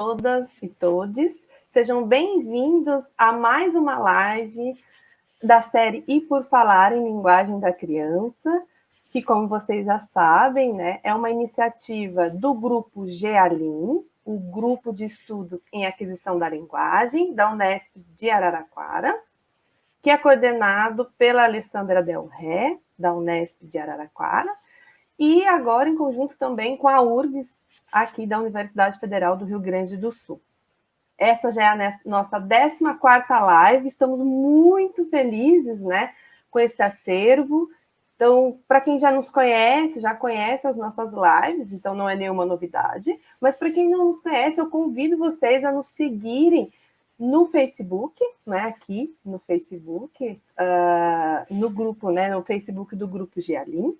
todas e todes. Sejam bem-vindos a mais uma live da série E por Falar em Linguagem da Criança, que, como vocês já sabem, né, é uma iniciativa do grupo GEALIN, o Grupo de Estudos em Aquisição da Linguagem, da Unesp de Araraquara, que é coordenado pela Alessandra Del Ré, da Unesp de Araraquara, e agora em conjunto também com a URGS, aqui da Universidade Federal do Rio Grande do Sul. Essa já é a nossa 14ª live, estamos muito felizes, né, com esse acervo. Então, para quem já nos conhece, já conhece as nossas lives, então não é nenhuma novidade, mas para quem não nos conhece, eu convido vocês a nos seguirem no Facebook, né, aqui no Facebook, no grupo, né, no Facebook do Grupo GEALIN,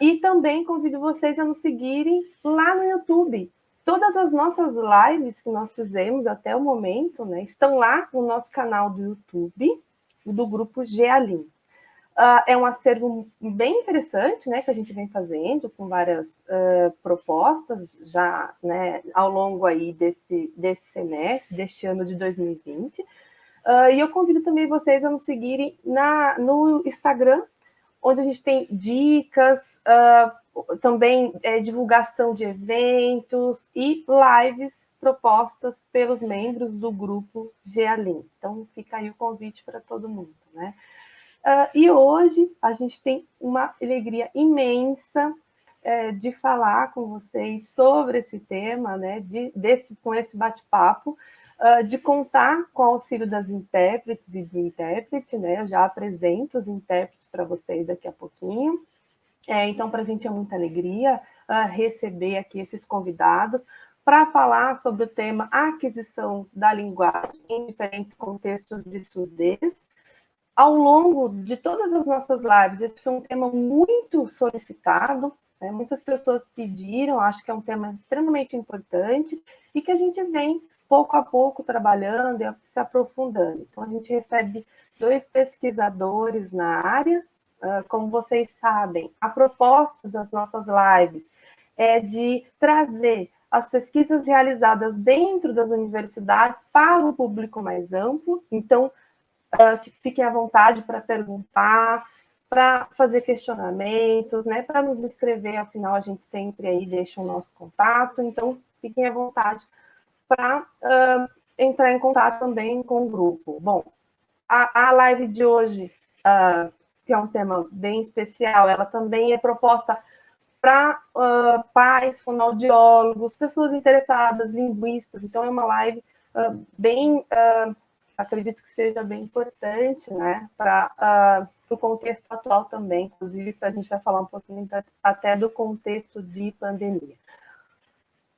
e também convido vocês a nos seguirem lá no YouTube. Todas as nossas lives que nós fizemos até o momento, né, estão lá no nosso canal do YouTube, do Grupo GEALIN. É um acervo bem interessante, né, que a gente vem fazendo, com várias propostas já, né, ao longo aí desse semestre, deste ano de 2020. E eu convido também vocês a nos seguirem no Instagram, onde a gente tem dicas, também divulgação de eventos e lives propostas pelos membros do grupo GEALIN. Então, fica aí o convite para todo mundo, né? E hoje a gente tem uma alegria imensa de falar com vocês sobre esse tema, né, com esse bate-papo, de contar com o auxílio das intérpretes e do intérprete, né? Eu já apresento os intérpretes para vocês daqui a pouquinho. Então, para a gente é muita alegria receber aqui esses convidados para falar sobre o tema aquisição da linguagem em diferentes contextos de surdez. Ao longo de todas as nossas lives, esse foi um tema muito solicitado, né? Muitas pessoas pediram, acho que é um tema extremamente importante e que a gente vem pouco a pouco trabalhando e se aprofundando. Então, a gente recebe 2 pesquisadores na área. Como vocês sabem, a proposta das nossas lives é de trazer as pesquisas realizadas dentro das universidades para o público mais amplo. Então, que fiquem à vontade para perguntar, para fazer questionamentos, né, para nos escrever, afinal a gente sempre aí deixa o nosso contato, então fiquem à vontade para entrar em contato também com o grupo. Bom, a live de hoje, que é um tema bem especial, ela também é proposta para pais, fonoaudiólogos, pessoas interessadas, linguistas, então é uma live bem... acredito que seja bem importante, né, para o contexto atual também, inclusive a gente vai falar um pouquinho até do contexto de pandemia.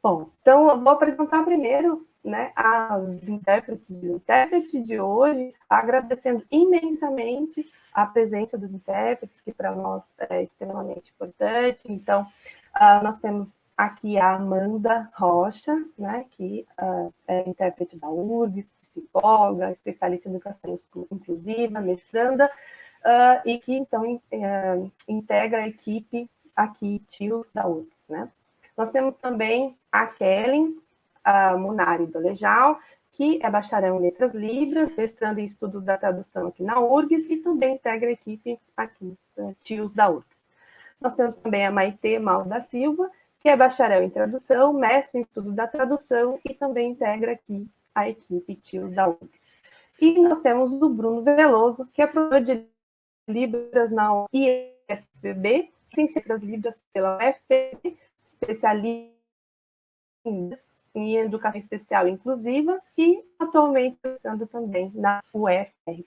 Bom, então eu vou apresentar primeiro, né, as intérpretes e o intérprete de hoje, agradecendo imensamente a presença dos intérpretes, que para nós é extremamente importante. Então, nós temos aqui a Amanda Rocha, né, que é intérprete da URGS, psicóloga, especialista em educação inclusiva, mestranda, e que, então, integra a equipe aqui, TIOS da URGS, né? Nós temos também a Kellen Munari Dolejal, que é bacharel em Letras Libras, mestrando em Estudos da Tradução aqui na URGS e também integra a equipe aqui, TIOS da URGS. Nós temos também a Maitê Mal da Silva, que é bacharel em Tradução, mestre em Estudos da Tradução e também integra aqui a equipe TIOS da URGS. E nós temos o Bruno Veloso, que é professor de Libras na IFBB, tem Letras Libras pela UFB, especialista em Educação Especial Inclusiva e atualmente estando também na UFR.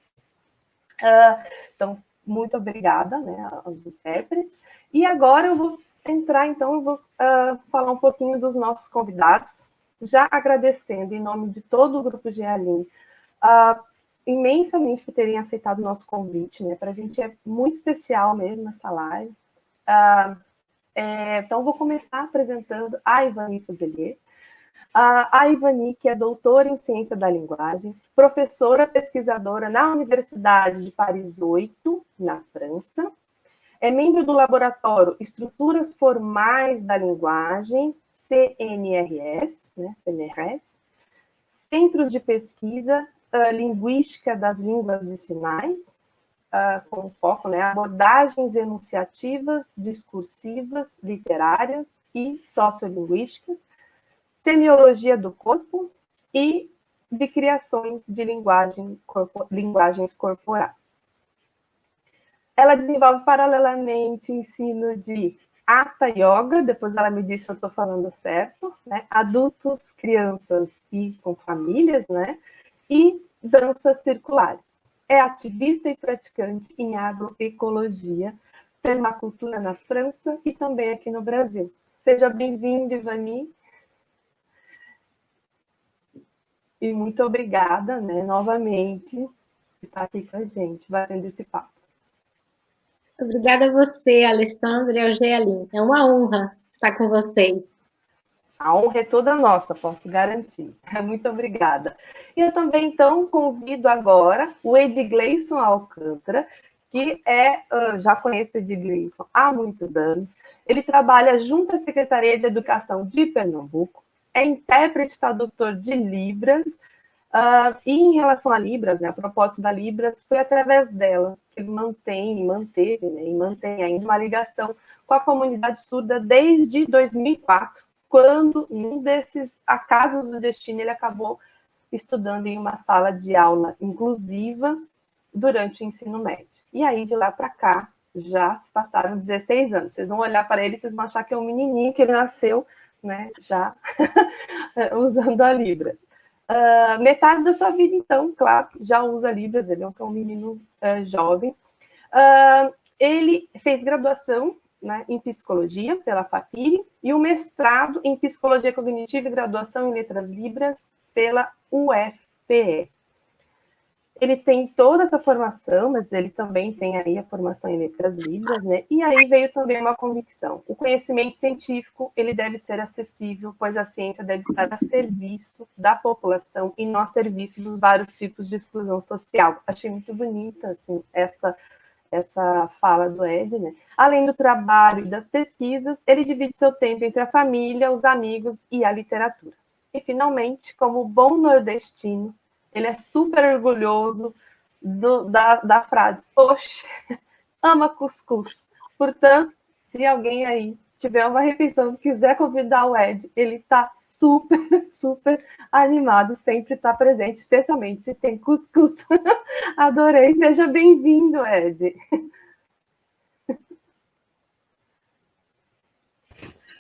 Então, muito obrigada, né, aos intérpretes. E agora eu vou entrar, então, eu vou falar um pouquinho dos nossos convidados, já agradecendo em nome de todo o Grupo GEALIN, imensamente por terem aceitado o nosso convite, né? Para a gente é muito especial mesmo essa live. Então, vou começar apresentando a Ivani Fuselier. A Ivani, que é doutora em Ciência da Linguagem, professora pesquisadora na Universidade de Paris 8, na França, é membro do laboratório Estruturas Formais da Linguagem, CNRS, né, CNRS, Centros de Pesquisa Linguística das Línguas de Sinais, com foco, né, abordagens enunciativas, discursivas, literárias e sociolinguísticas, semiologia do corpo e de criações de linguagens corporais. Ela desenvolve paralelamente ensino de Hatha Yoga, depois ela me disse se eu estou falando certo, né? Adultos, crianças e com famílias, né? E danças circulares. É ativista e praticante em agroecologia, permacultura na França e também aqui no Brasil. Seja bem-vindo, Ivani. E muito obrigada, né, novamente, por estar aqui com a gente, batendo esse papo. Obrigada a você, Alessandra e ao Gealim. É uma honra estar com vocês. A honra é toda nossa, posso garantir. Muito obrigada. E eu também, então, convido agora o Edgleison Alcântara, que já conheço o Edgleison há muitos anos. Ele trabalha junto à Secretaria de Educação de Pernambuco, é intérprete e tradutor de Libras, e em relação a Libras, né, a propósito da Libras, foi através dela que ele manteve, né, e mantém ainda uma ligação com a comunidade surda desde 2004, quando, num desses acasos do destino, ele acabou estudando em uma sala de aula inclusiva durante o ensino médio. E aí, de lá para cá, já se passaram 16 anos. Vocês vão olhar para ele e vocês vão achar que é um menininho, que ele nasceu, né, já usando a Libras. Metade da sua vida, então, claro, já usa Libras, ele é um menino jovem. Ele fez graduação, né, em psicologia pela FAPIRI e o mestrado em psicologia cognitiva e graduação em letras Libras pela UFPE. Ele tem toda essa formação, mas ele também tem aí a formação em letras Libras, né? E aí veio também uma convicção. O conhecimento científico, ele deve ser acessível, pois a ciência deve estar a serviço da população e não a serviço dos vários tipos de exclusão social. Achei muito bonita, assim, essa fala do Ed, né? Além do trabalho e das pesquisas, ele divide seu tempo entre a família, os amigos e a literatura. E, finalmente, como bom nordestino, ele é super orgulhoso da frase, poxa, ama cuscuz. Portanto, se alguém aí tiver uma refeição e quiser convidar o Ed, ele está super, super animado, sempre está presente, especialmente se tem cuscuz. Adorei, seja bem-vindo, Ed.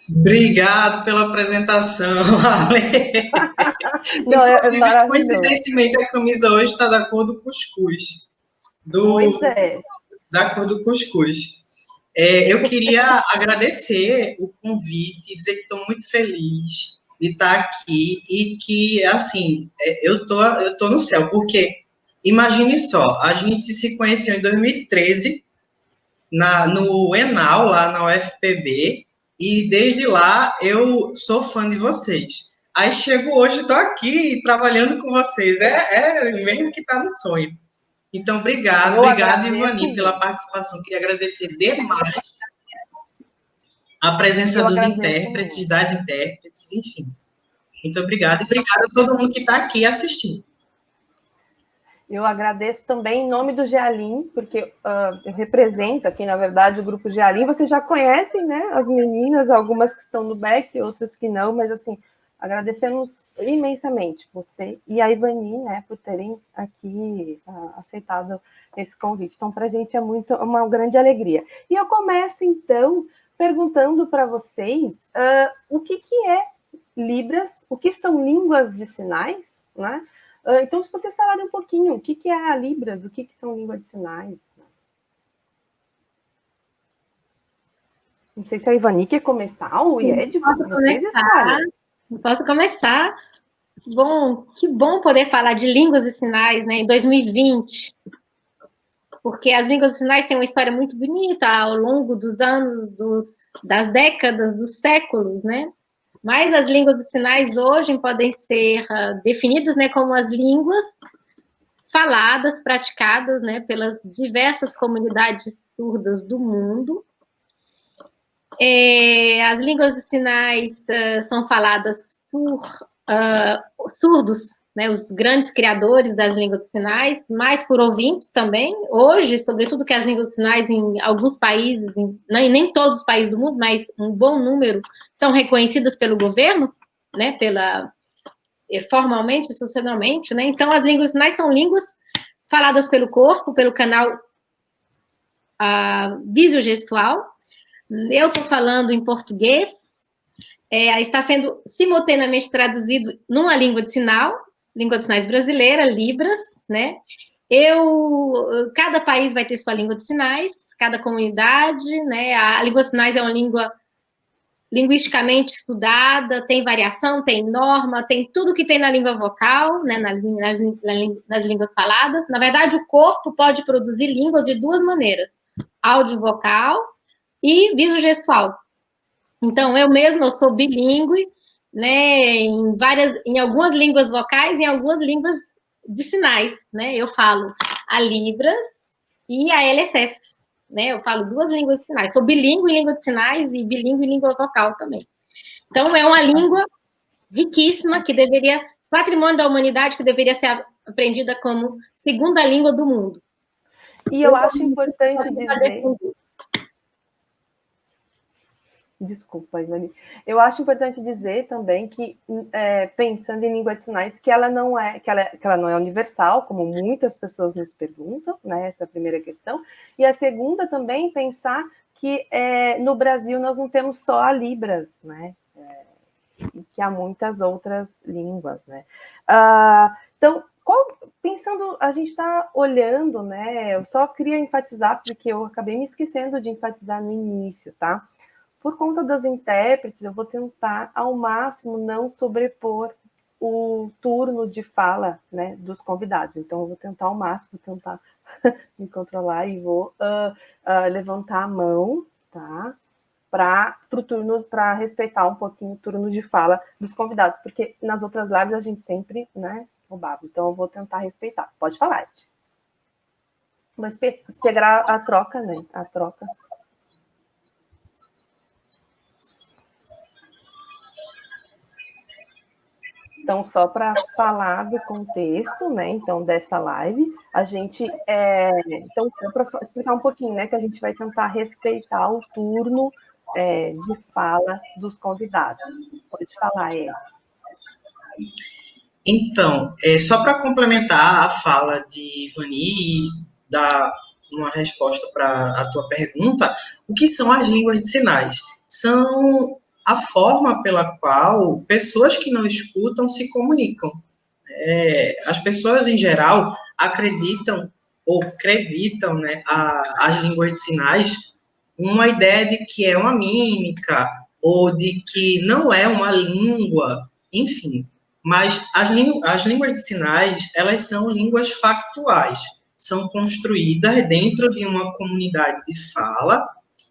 Obrigado pela apresentação, Ale. Não, Inclusive, coincidentemente, a camisa hoje está da cor do cuscuz. Pois é. Da cor do cuscuz. Eu queria agradecer o convite e dizer que estou muito feliz de estar aqui e que, assim, eu tô no céu, porque imagine só, a gente se conheceu em 2013 no ENAL, lá na UFPB, e desde lá eu sou fã de vocês. Aí chego hoje, estou aqui trabalhando com vocês. Mesmo que está no sonho. Então, obrigado, Ivani, pela participação. Queria agradecer demais a presença dos intérpretes, das intérpretes, enfim. Muito obrigado. E obrigado a todo mundo que está aqui assistindo. Eu agradeço também em nome do Gealim, porque eu represento aqui, na verdade, o grupo Gealim. Vocês já conhecem, né? As meninas, algumas que estão no back, outras que não, mas assim, agradecemos imensamente você e a Ivani, né, por terem aqui aceitado esse convite. Então, para a gente é uma grande alegria. E eu começo, então, perguntando para vocês o que é Libras, o que são línguas de sinais, né? Então, se vocês falarem um pouquinho, o que é a Libras, o que são línguas de sinais? Não sei se a Ivani quer começar, ou o Ed, Posso começar. Bom, que bom poder falar de línguas e sinais, né, em 2020, porque as línguas e sinais têm uma história muito bonita ao longo dos anos, das décadas, dos séculos, né? Mas as línguas e sinais hoje podem ser definidas, né, como as línguas faladas, praticadas, né, pelas diversas comunidades surdas do mundo. As línguas de sinais são faladas por surdos, né, os grandes criadores das línguas de sinais, mais por ouvintes também. Hoje, sobretudo que as línguas de sinais em alguns países, nem todos os países do mundo, mas um bom número, são reconhecidas pelo governo, né, formalmente, institucionalmente, né? Então, as línguas de sinais são línguas faladas pelo corpo, pelo canal visogestual. Eu estou falando em português, está sendo simultaneamente traduzido numa língua de sinais brasileira, Libras, né? Cada país vai ter sua língua de sinais, cada comunidade, né? A língua de sinais é uma língua linguisticamente estudada, tem variação, tem norma, tem tudo que tem na língua vocal, né? Nas línguas faladas. Na verdade, o corpo pode produzir línguas de duas maneiras: áudio vocal e visogestual. Então, eu sou bilíngue, né, em algumas línguas vocais e em algumas línguas de sinais, né? Eu falo a Libras e a LSF, né? Eu falo duas línguas de sinais. Sou bilíngue em língua de sinais e bilíngue em língua vocal também. Então, é uma língua riquíssima que patrimônio da humanidade, que deveria ser aprendida como segunda língua do mundo. E eu acho importante dizer... Desculpa, Ivani. Eu acho importante dizer também que, pensando em língua de sinais, que ela não é universal, como muitas pessoas nos perguntam, né? Essa é a primeira questão. E a segunda também, pensar que no Brasil nós não temos só a Libras, né? E que há muitas outras línguas, né? Então, pensando, a gente está olhando, né? Eu só queria enfatizar, porque eu acabei me esquecendo de enfatizar no início, tá? Por conta das intérpretes, eu vou tentar, ao máximo, não sobrepor o turno de fala, né, dos convidados. Então, eu vou tentar ao máximo, me controlar e vou levantar a mão, tá? Para respeitar um pouquinho o turno de fala dos convidados, porque nas outras lives a gente sempre, né, roubava. Então, eu vou tentar respeitar. Pode falar, Ed. Mas pegar a troca, né? A troca. Então, só para falar do contexto, né, então, dessa live, a gente, então, para explicar um pouquinho, né, que a gente vai tentar respeitar o turno de fala dos convidados. Pode falar, Ed. Então, só para complementar a fala de Ivani e dar uma resposta para a tua pergunta, o que são as línguas de sinais? São a forma pela qual pessoas que não escutam se comunicam. As pessoas, em geral, acreditam ou acreditam, né, as línguas de sinais uma ideia de que é uma mímica ou de que não é uma língua, enfim. Mas as línguas de sinais, elas são línguas factuais, são construídas dentro de uma comunidade de fala,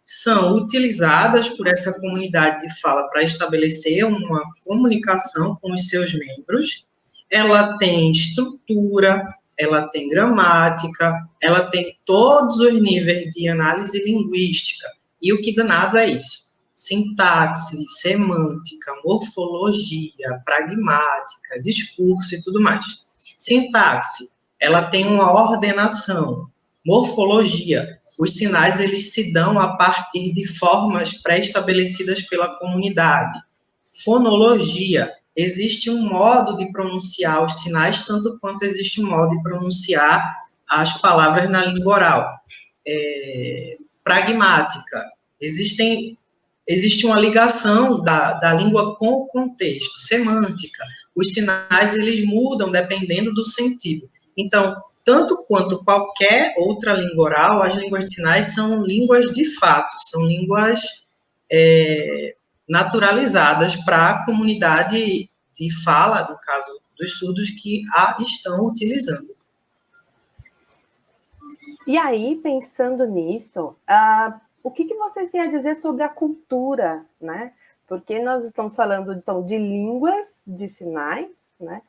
são utilizadas por essa comunidade de fala para estabelecer uma comunicação com os seus membros. Ela tem estrutura, ela tem gramática, ela tem todos os níveis de análise linguística. E o que danado é isso? Sintaxe, semântica, morfologia, pragmática, discurso e tudo mais. Sintaxe, ela tem uma ordenação. Morfologia, os sinais eles se dão a partir de formas pré-estabelecidas pela comunidade. Fonologia, existe um modo de pronunciar os sinais, tanto quanto existe um modo de pronunciar as palavras na língua oral. Pragmática, existe uma ligação da língua com o contexto. Semântica, os sinais eles mudam dependendo do sentido. Então, tanto quanto qualquer outra língua oral, as línguas de sinais são línguas de fato, são línguas naturalizadas para a comunidade de fala, no caso dos surdos, que a estão utilizando. E aí, pensando nisso, o que vocês têm a dizer sobre a cultura, né? Porque nós estamos falando, então, de línguas de sinais, né?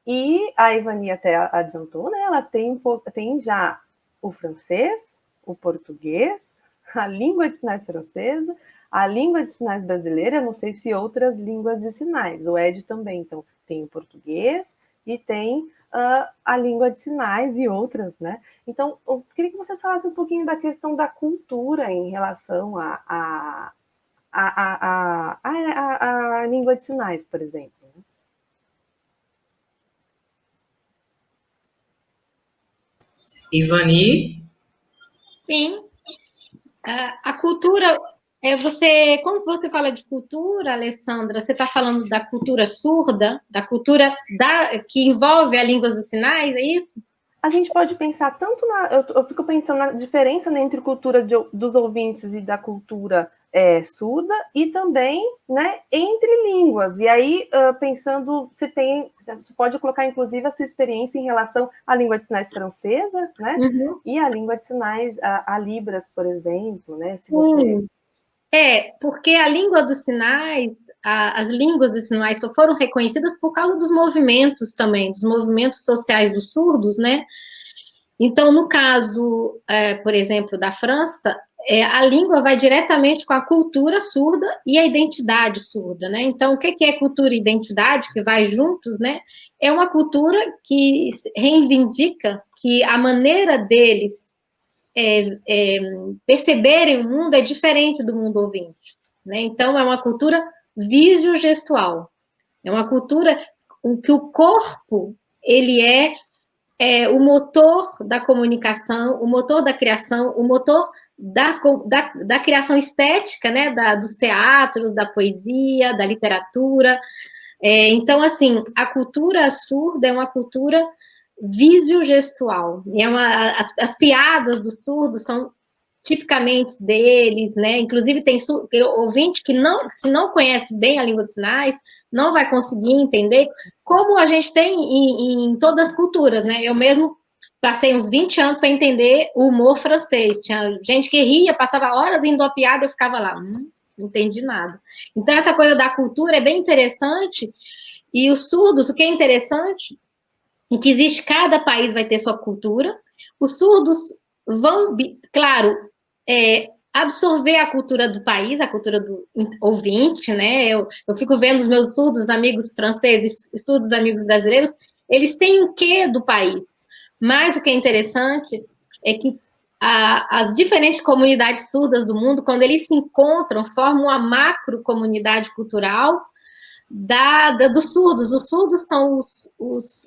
E a Ivani até adiantou, né? Ela tem já o francês, o português, a língua de sinais francesa, A língua de sinais brasileira, eu não sei se outras línguas de sinais, o Ed também, então tem o português e tem a língua de sinais e outras, né? Então, eu queria que vocês falassem um pouquinho da questão da cultura em relação a língua de sinais, por exemplo. Ivani? Sim. A cultura, quando você fala de cultura, Alessandra, você está falando da cultura surda, da cultura que envolve a língua dos sinais, é isso? A gente pode pensar tanto eu fico pensando na diferença, né, entre cultura dos ouvintes e da cultura surda, e também, né, entre línguas. E aí, pensando você pode colocar, inclusive, a sua experiência em relação à língua de sinais francesa, né? Uhum. E a língua de sinais, a Libras, por exemplo, né? Se você... porque a língua dos sinais, as línguas dos sinais só foram reconhecidas por causa dos movimentos também, dos movimentos sociais dos surdos, né? Então, no caso, por exemplo, da França, a língua vai diretamente com a cultura surda e a identidade surda, né? Então, o que é cultura e identidade, que vai juntos, né? É uma cultura que reivindica que a maneira deles perceberem o mundo é diferente do mundo ouvinte, né? Então, é uma cultura visio-gestual. É uma cultura em que o corpo, ele é o motor da comunicação, o motor da criação, o motor da criação estética, né, dos teatros, da poesia, da literatura. Então, assim, a cultura surda é uma cultura visio-gestual. As piadas dos surdos são tipicamente deles, né? Inclusive tem ouvinte que se não conhece bem a língua de sinais, não vai conseguir entender, como a gente tem em todas as culturas, né? Eu mesmo passei uns 20 anos para entender o humor francês. Tinha gente que ria, passava horas indo a piada, eu ficava lá, não entendi nada. Então, essa coisa da cultura é bem interessante, e os surdos, o que é interessante, é que existe, cada país vai ter sua cultura, os surdos vão, claro, absorver a cultura do país, a cultura do ouvinte, né? Eu fico vendo os meus surdos amigos franceses e surdos amigos brasileiros, eles têm o quê do país? Mas o que é interessante é que as diferentes comunidades surdas do mundo, quando eles se encontram, formam uma macro comunidade cultural dos surdos. Os surdos são as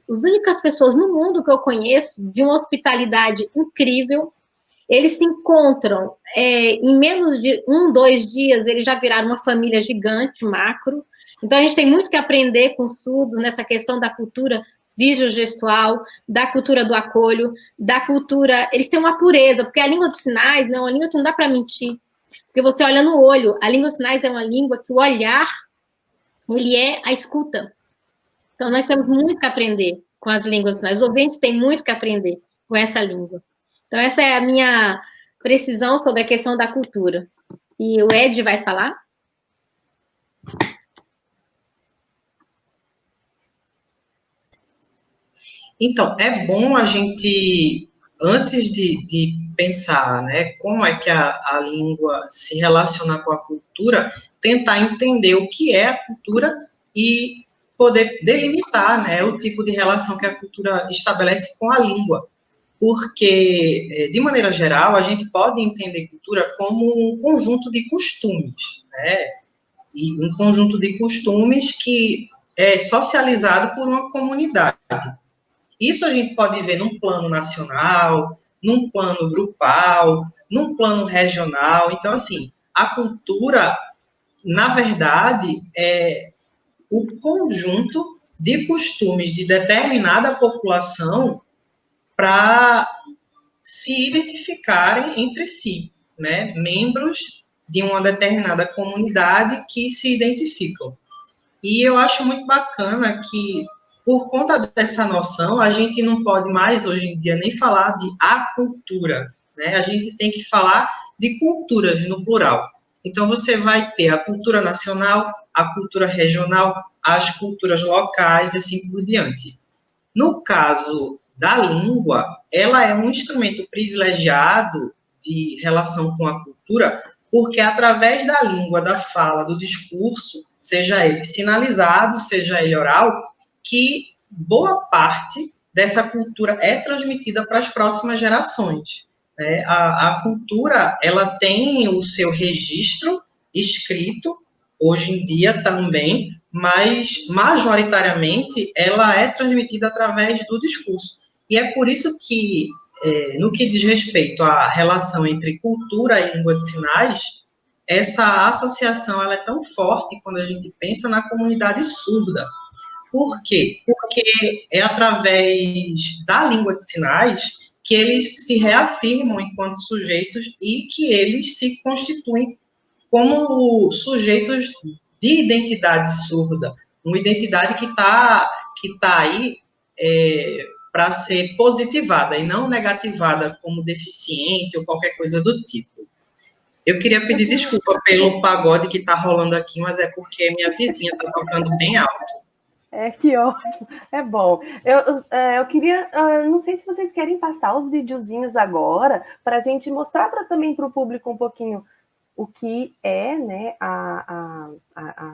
únicas pessoas no mundo que eu conheço de uma hospitalidade incrível. Eles se encontram em menos de 2 dias, eles já viraram uma família gigante, macro. Então, a gente tem muito que aprender com os surdos nessa questão da cultura visio-gestual, da cultura do acolho, da cultura... Eles têm uma pureza, porque a língua dos sinais não é uma língua que não dá para mentir. Porque você olha no olho, a língua dos sinais é uma língua que o olhar, ele é a escuta. Então, nós temos muito que aprender com as línguas dos sinais. Os ouvintes têm muito que aprender com essa língua. Então, essa é a minha precisão sobre a questão da cultura. E o Ed vai falar? Então, é bom a gente, antes de pensar, né, como é que a língua se relaciona com a cultura, tentar entender o que é a cultura e poder delimitar, né, o tipo de relação que a cultura estabelece com a língua. Porque, de maneira geral, a gente pode entender cultura como um conjunto de costumes, né, e um conjunto de costumes que é socializado por uma comunidade. Isso a gente pode ver num plano nacional, num plano grupal, num plano regional. Então, assim, a cultura, na verdade, é o conjunto de costumes de determinada população para se identificarem entre si, né? Membros de uma determinada comunidade que se identificam. E eu acho muito bacana que, por conta dessa noção, a gente não pode mais, hoje em dia, nem falar de acultura, né? A gente tem que falar de culturas no plural. Então, você vai ter a cultura nacional, a cultura regional, as culturas locais e assim por diante. No caso da língua, ela é um instrumento privilegiado de relação com a cultura, porque através da língua, da fala, do discurso, seja ele sinalizado, seja ele oral, que boa parte dessa cultura é transmitida para as próximas gerações. Né? A cultura, ela tem o seu registro escrito, hoje em dia também, mas majoritariamente ela é transmitida através do discurso. E é por isso que, no que diz respeito à relação entre cultura e língua de sinais, essa associação ela é tão forte quando a gente pensa na comunidade surda. Por quê? Porque é através da língua de sinais que eles se reafirmam enquanto sujeitos e que eles se constituem como sujeitos de identidade surda, uma identidade que tá aí para ser positivada e não negativada como deficiente ou qualquer coisa do tipo. Eu queria pedir desculpa pelo pagode que está rolando aqui, mas é porque minha vizinha está tocando bem alto. Que ótimo, é bom. Eu queria, não sei se vocês querem passar os videozinhos agora, para a gente mostrar também para o público um pouquinho o que é, né, a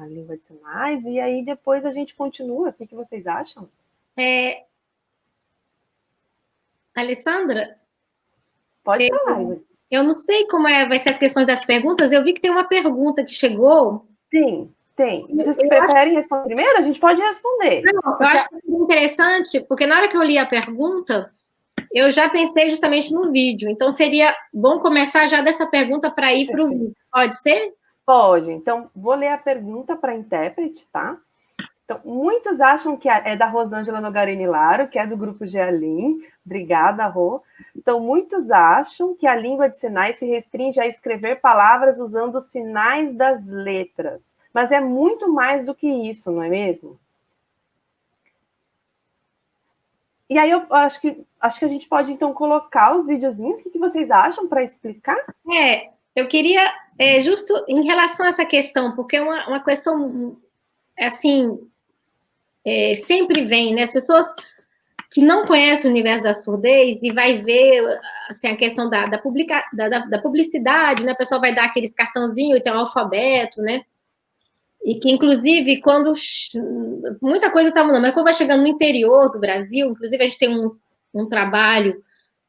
língua de sinais, e aí depois a gente continua. O que vocês acham? Alessandra? Pode falar. Eu não sei como vai ser as questões das perguntas, eu vi que tem uma pergunta que chegou. Sim. Tem. Vocês preferem responder primeiro? A gente pode responder. Não, eu acho que é interessante, porque na hora que eu li a pergunta, eu já pensei justamente no vídeo. Então, seria bom começar já dessa pergunta para ir para o vídeo. Pode ser? Pode. Então, vou ler a pergunta para a intérprete, tá? Então, muitos acham que é da Rosângela Nogarini Laro, que é do grupo Gealim. Obrigada, Rô. Então, muitos acham que a língua de sinais se restringe a escrever palavras usando os sinais das letras. Mas é muito mais do que isso, não é mesmo? E aí eu acho que a gente pode, então, colocar os videozinhos. O que vocês acham para explicar? Eu queria, justo em relação a essa questão, porque é uma questão, assim, sempre vem, né? As pessoas que não conhecem o universo da surdez e vai ver assim, a questão da publicidade, né? O pessoal vai dar aqueles cartãozinhos e tem um alfabeto, né? E que, inclusive, quando muita coisa está mudando, mas quando vai chegando no interior do Brasil, inclusive a gente tem um trabalho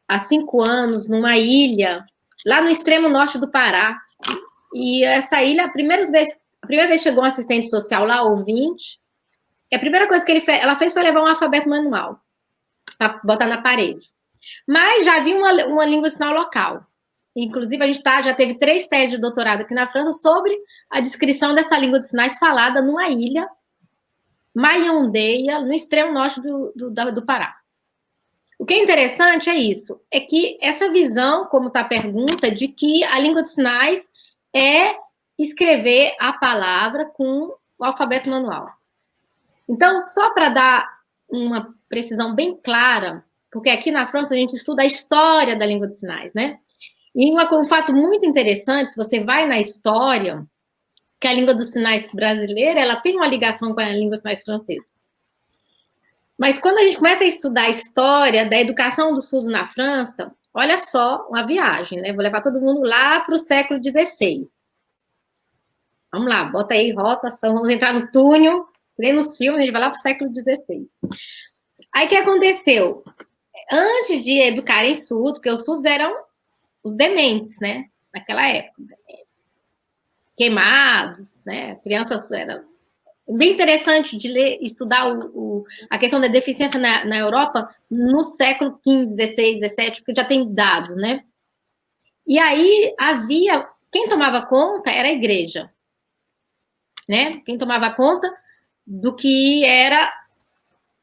há 5 anos numa ilha, lá no extremo norte do Pará, e essa ilha, a primeira vez chegou um assistente social lá, ouvinte, e a primeira coisa que ela fez foi levar um alfabeto manual, para botar na parede. Mas já havia uma língua sinal local. Inclusive, a gente já teve 3 teses de doutorado aqui na França sobre a descrição dessa língua de sinais falada numa ilha, Maiandeia, no extremo norte do Pará. O que é interessante é isso, é que essa visão, como está a pergunta, de que a língua de sinais é escrever a palavra com o alfabeto manual. Então, só para dar uma precisão bem clara, porque aqui na França a gente estuda a história da língua de sinais, né? E um fato muito interessante, se você vai na história, que a língua dos sinais brasileira, ela tem uma ligação com a língua dos sinais francesa. Mas quando a gente começa a estudar a história da educação do SUS na França, olha só uma viagem, né? Vou levar todo mundo lá para o século XVI. Vamos lá, bota aí rotação, vamos entrar no túnel, nem nos filmes, a gente vai lá para o século XVI. Aí o que aconteceu? Antes de educarem SUS, porque os SUS eram os dementes, né? Naquela época. Queimados, né? Crianças... Era bem interessante de estudar a questão da deficiência na Europa no século XV, XVI, XVII, porque já tem dados, né? E aí quem tomava conta era a igreja, né? Quem tomava conta do que era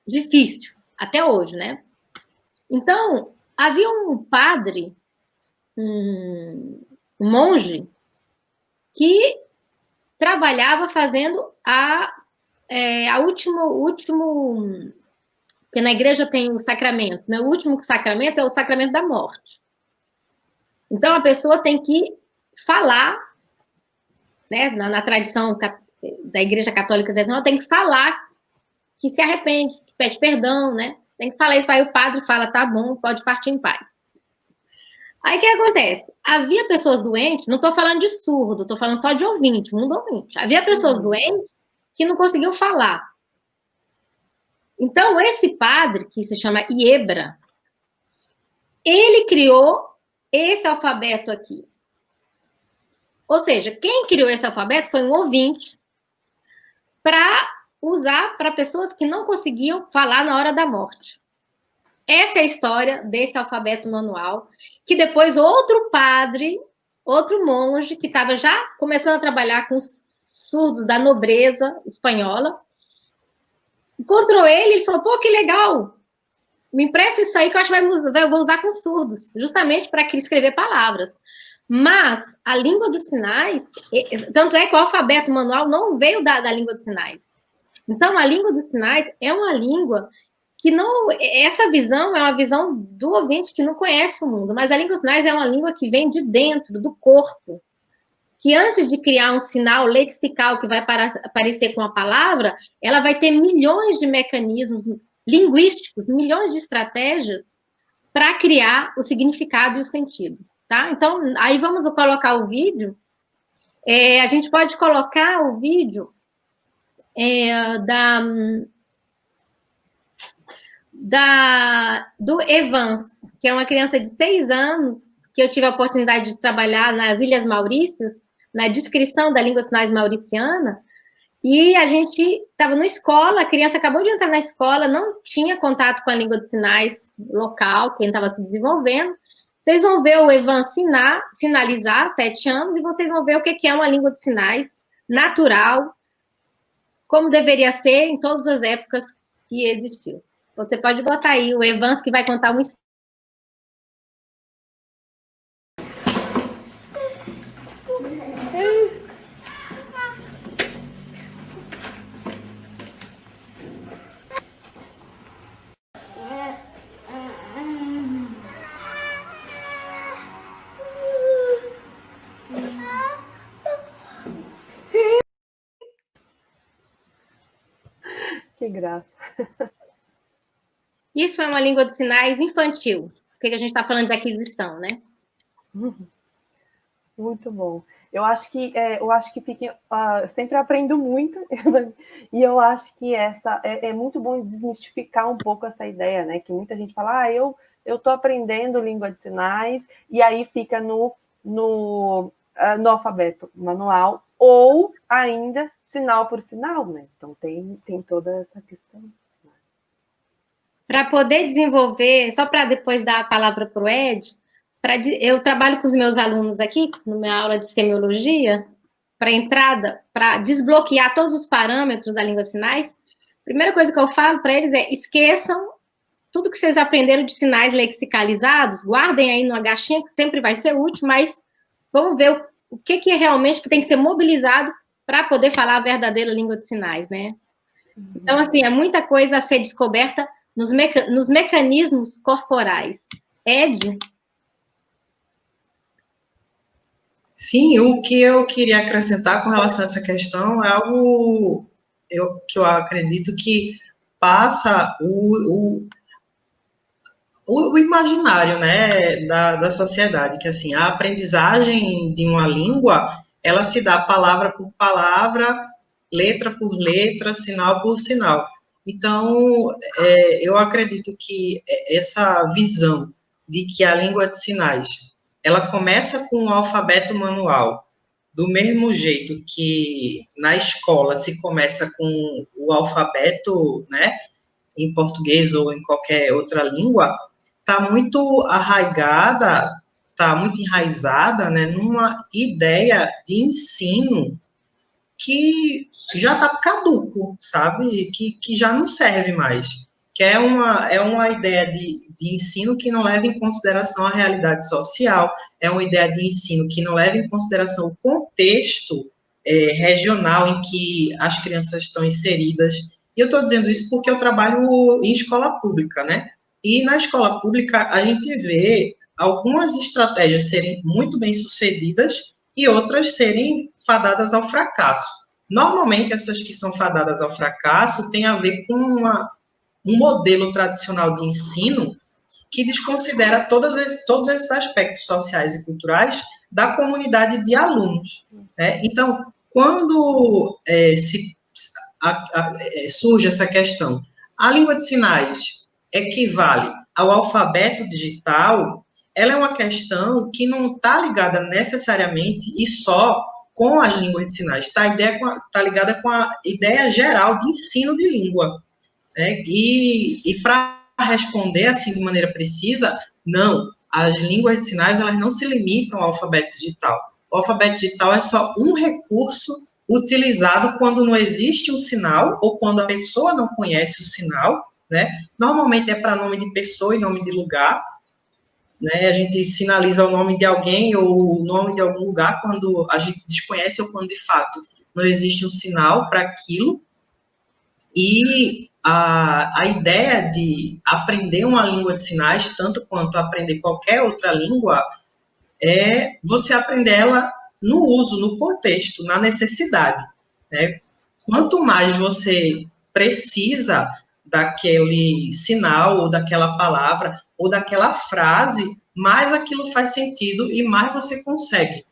difícil, até hoje, né? Então, havia um padre, um monge, que trabalhava fazendo último, porque na igreja tem os sacramentos, né? O último sacramento é o sacramento da morte. Então, a pessoa tem que falar, né? Na tradição da igreja católica, tem que falar que se arrepende, que pede perdão, né? Tem que falar isso, aí o padre fala, tá bom, pode partir em paz. Aí o que acontece? Havia pessoas doentes, não estou falando de surdo, estou falando só de ouvinte, mundo ouvinte. Havia pessoas doentes que não conseguiam falar. Então, esse padre, que se chama Iebra, ele criou esse alfabeto aqui. Ou seja, quem criou esse alfabeto foi um ouvinte para usar para pessoas que não conseguiam falar na hora da morte. Essa é a história desse alfabeto manual, que depois outro padre, outro monge, que estava já começando a trabalhar com surdos da nobreza espanhola, encontrou ele e falou, pô, que legal, me empresta isso aí que eu acho que eu vou usar com surdos, justamente para escrever palavras. Mas a língua dos sinais, tanto é que o alfabeto manual não veio da língua dos sinais. Então, a língua dos sinais é uma língua que não... Essa visão é uma visão do ouvinte que não conhece o mundo, mas a língua dos sinais é uma língua que vem de dentro, do corpo, que antes de criar um sinal lexical que vai aparecer com a palavra, ela vai ter milhões de mecanismos linguísticos, milhões de estratégias para criar o significado e o sentido, tá? Então, aí vamos colocar o vídeo. A gente pode colocar o vídeo do Evans, que é uma criança de 6 anos, que eu tive a oportunidade de trabalhar nas Ilhas Maurícios, na descrição da língua sinais mauriciana, e a gente estava na escola, a criança acabou de entrar na escola, não tinha contato com a língua de sinais local, quem estava se desenvolvendo. Vocês vão ver o Evan sinalizar, 7 anos, e vocês vão ver o que é uma língua de sinais natural, como deveria ser em todas as épocas que existiu. Você pode botar aí o Evans, que vai contar uma história. Que graça. Isso é uma língua de sinais infantil, porque a gente está falando de aquisição, né? Muito bom. Eu acho que fica, eu sempre aprendo muito e eu acho que é muito bom desmistificar um pouco essa ideia, né? Que muita gente fala, eu estou aprendendo língua de sinais e aí fica no alfabeto manual ou ainda sinal por sinal, né? Então tem toda essa questão. Para poder desenvolver, só para depois dar a palavra para o Ed, eu trabalho com os meus alunos aqui, na minha aula de semiologia, para entrada, para desbloquear todos os parâmetros da língua de sinais. A primeira coisa que eu falo para eles é, esqueçam tudo que vocês aprenderam de sinais lexicalizados, guardem aí numa caixinha, que sempre vai ser útil, mas vamos ver o que é realmente que tem que ser mobilizado para poder falar a verdadeira língua de sinais, né? Então, assim, é muita coisa a ser descoberta nos mecanismos corporais. Ed? Sim, o que eu queria acrescentar com relação a essa questão é algo que eu acredito que passa o imaginário, né, da sociedade, que assim, a aprendizagem de uma língua, ela se dá palavra por palavra, letra por letra, sinal por sinal. Então, eu acredito que essa visão de que a língua de sinais, ela começa com o alfabeto manual, do mesmo jeito que na escola se começa com o alfabeto, né, em português ou em qualquer outra língua, está muito arraigada, está muito enraizada, né, numa ideia de ensino que já está caduco, sabe? Que já não serve mais. Que é uma ideia de ensino que não leva em consideração a realidade social, é uma ideia de ensino que não leva em consideração o contexto regional em que as crianças estão inseridas. E eu estou dizendo isso porque eu trabalho em escola pública, né? E na escola pública a gente vê algumas estratégias serem muito bem sucedidas e outras serem fadadas ao fracasso. Normalmente, essas que são fadadas ao fracasso têm a ver com um modelo tradicional de ensino que desconsidera todos esses aspectos sociais e culturais da comunidade de alunos. Né? Então, quando surge essa questão, a língua de sinais equivale ao alfabeto digital, ela é uma questão que não está ligada necessariamente e só com as línguas de sinais, está ligada com a ideia geral de ensino de língua. Né? E para responder assim de maneira precisa, não, as línguas de sinais elas não se limitam ao alfabeto digital. O alfabeto digital é só um recurso utilizado quando não existe um sinal ou quando a pessoa não conhece o sinal, né? Normalmente é para nome de pessoa e nome de lugar, né? A gente sinaliza o nome de alguém ou o nome de algum lugar quando a gente desconhece ou quando de fato não existe um sinal para aquilo. E a ideia de aprender uma língua de sinais, tanto quanto aprender qualquer outra língua, é você aprender ela no uso, no contexto, na necessidade. Né? Quanto mais você precisa daquele sinal, ou daquela palavra, ou daquela frase, mais aquilo faz sentido e mais você consegue,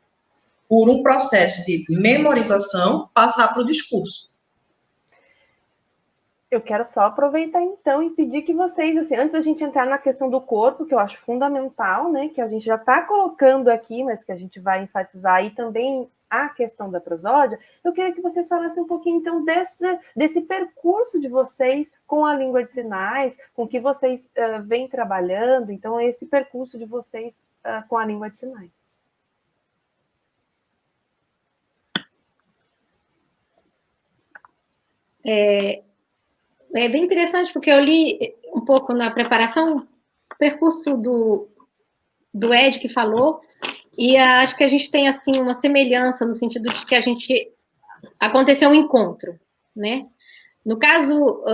por um processo de memorização, passar para o discurso. Eu quero só aproveitar, então, e pedir que vocês, assim, antes da gente entrar na questão do corpo, que eu acho fundamental, né, que a gente já está colocando aqui, mas que a gente vai enfatizar, e também a questão da prosódia, eu queria que vocês falassem um pouquinho, então, desse percurso de vocês com a língua de sinais, com que vocês vêm trabalhando, então, esse percurso de vocês com a língua de sinais. É bem interessante, porque eu li um pouco na preparação o percurso do Ed que falou, e acho que a gente tem, assim, uma semelhança no sentido de que aconteceu um encontro, né? No caso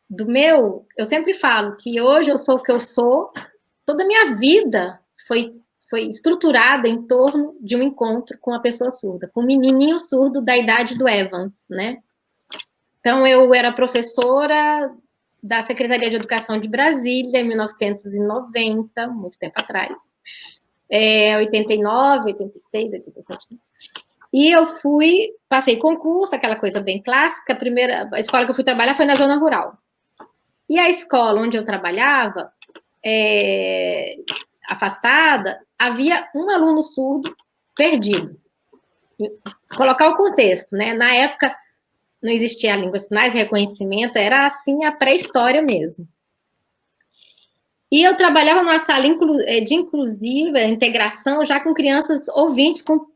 do meu, eu sempre falo que hoje eu sou o que eu sou, toda a minha vida foi estruturada em torno de um encontro com uma pessoa surda, com um menininho surdo da idade do Evans, né? Então, eu era professora da Secretaria de Educação de Brasília, em 1990, muito tempo atrás. 89, 86, 87. E eu passei concurso, aquela coisa bem clássica. A escola que eu fui trabalhar foi na zona rural. E a escola onde eu trabalhava, afastada, havia um aluno surdo perdido. Colocar o contexto, né? Na época, não existia a língua de sinais, reconhecimento, era assim a pré-história mesmo. E eu trabalhava numa sala de inclusiva, integração, já com crianças ouvintes com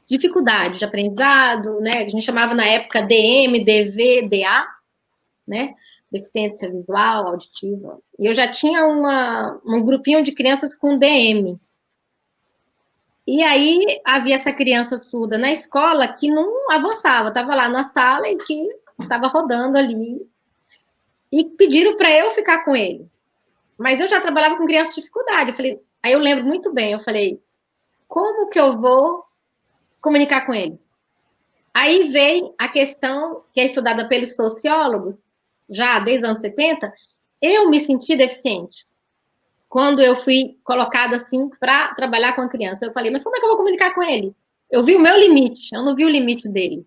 dificuldade de aprendizado, né? A gente chamava na época DM, DV, DA, né? Deficiência visual, auditiva. E eu já tinha um grupinho de crianças com DM. E aí havia essa criança surda na escola que não avançava, estava lá na sala e que estava rodando ali. E pediram para eu ficar com ele. Mas eu já trabalhava com crianças de dificuldade. Aí eu lembro muito bem, eu falei, como que eu vou comunicar com ele? Aí veio a questão que é estudada pelos sociólogos, já desde os anos 70, eu me senti deficiente. Quando eu fui colocada assim para trabalhar com a criança, eu falei, mas como é que eu vou comunicar com ele? Eu vi o meu limite, eu não vi o limite dele.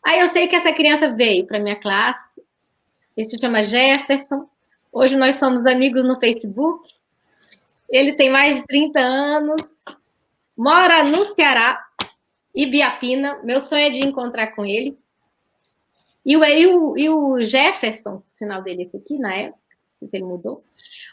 Aí eu sei que essa criança veio para minha classe, ele se chama Jefferson, hoje nós somos amigos no Facebook, ele tem mais de 30 anos, mora no Ceará, Ibiapina, meu sonho é de encontrar com ele. E o Jefferson, o sinal dele é esse aqui, na época, não sei se ele mudou,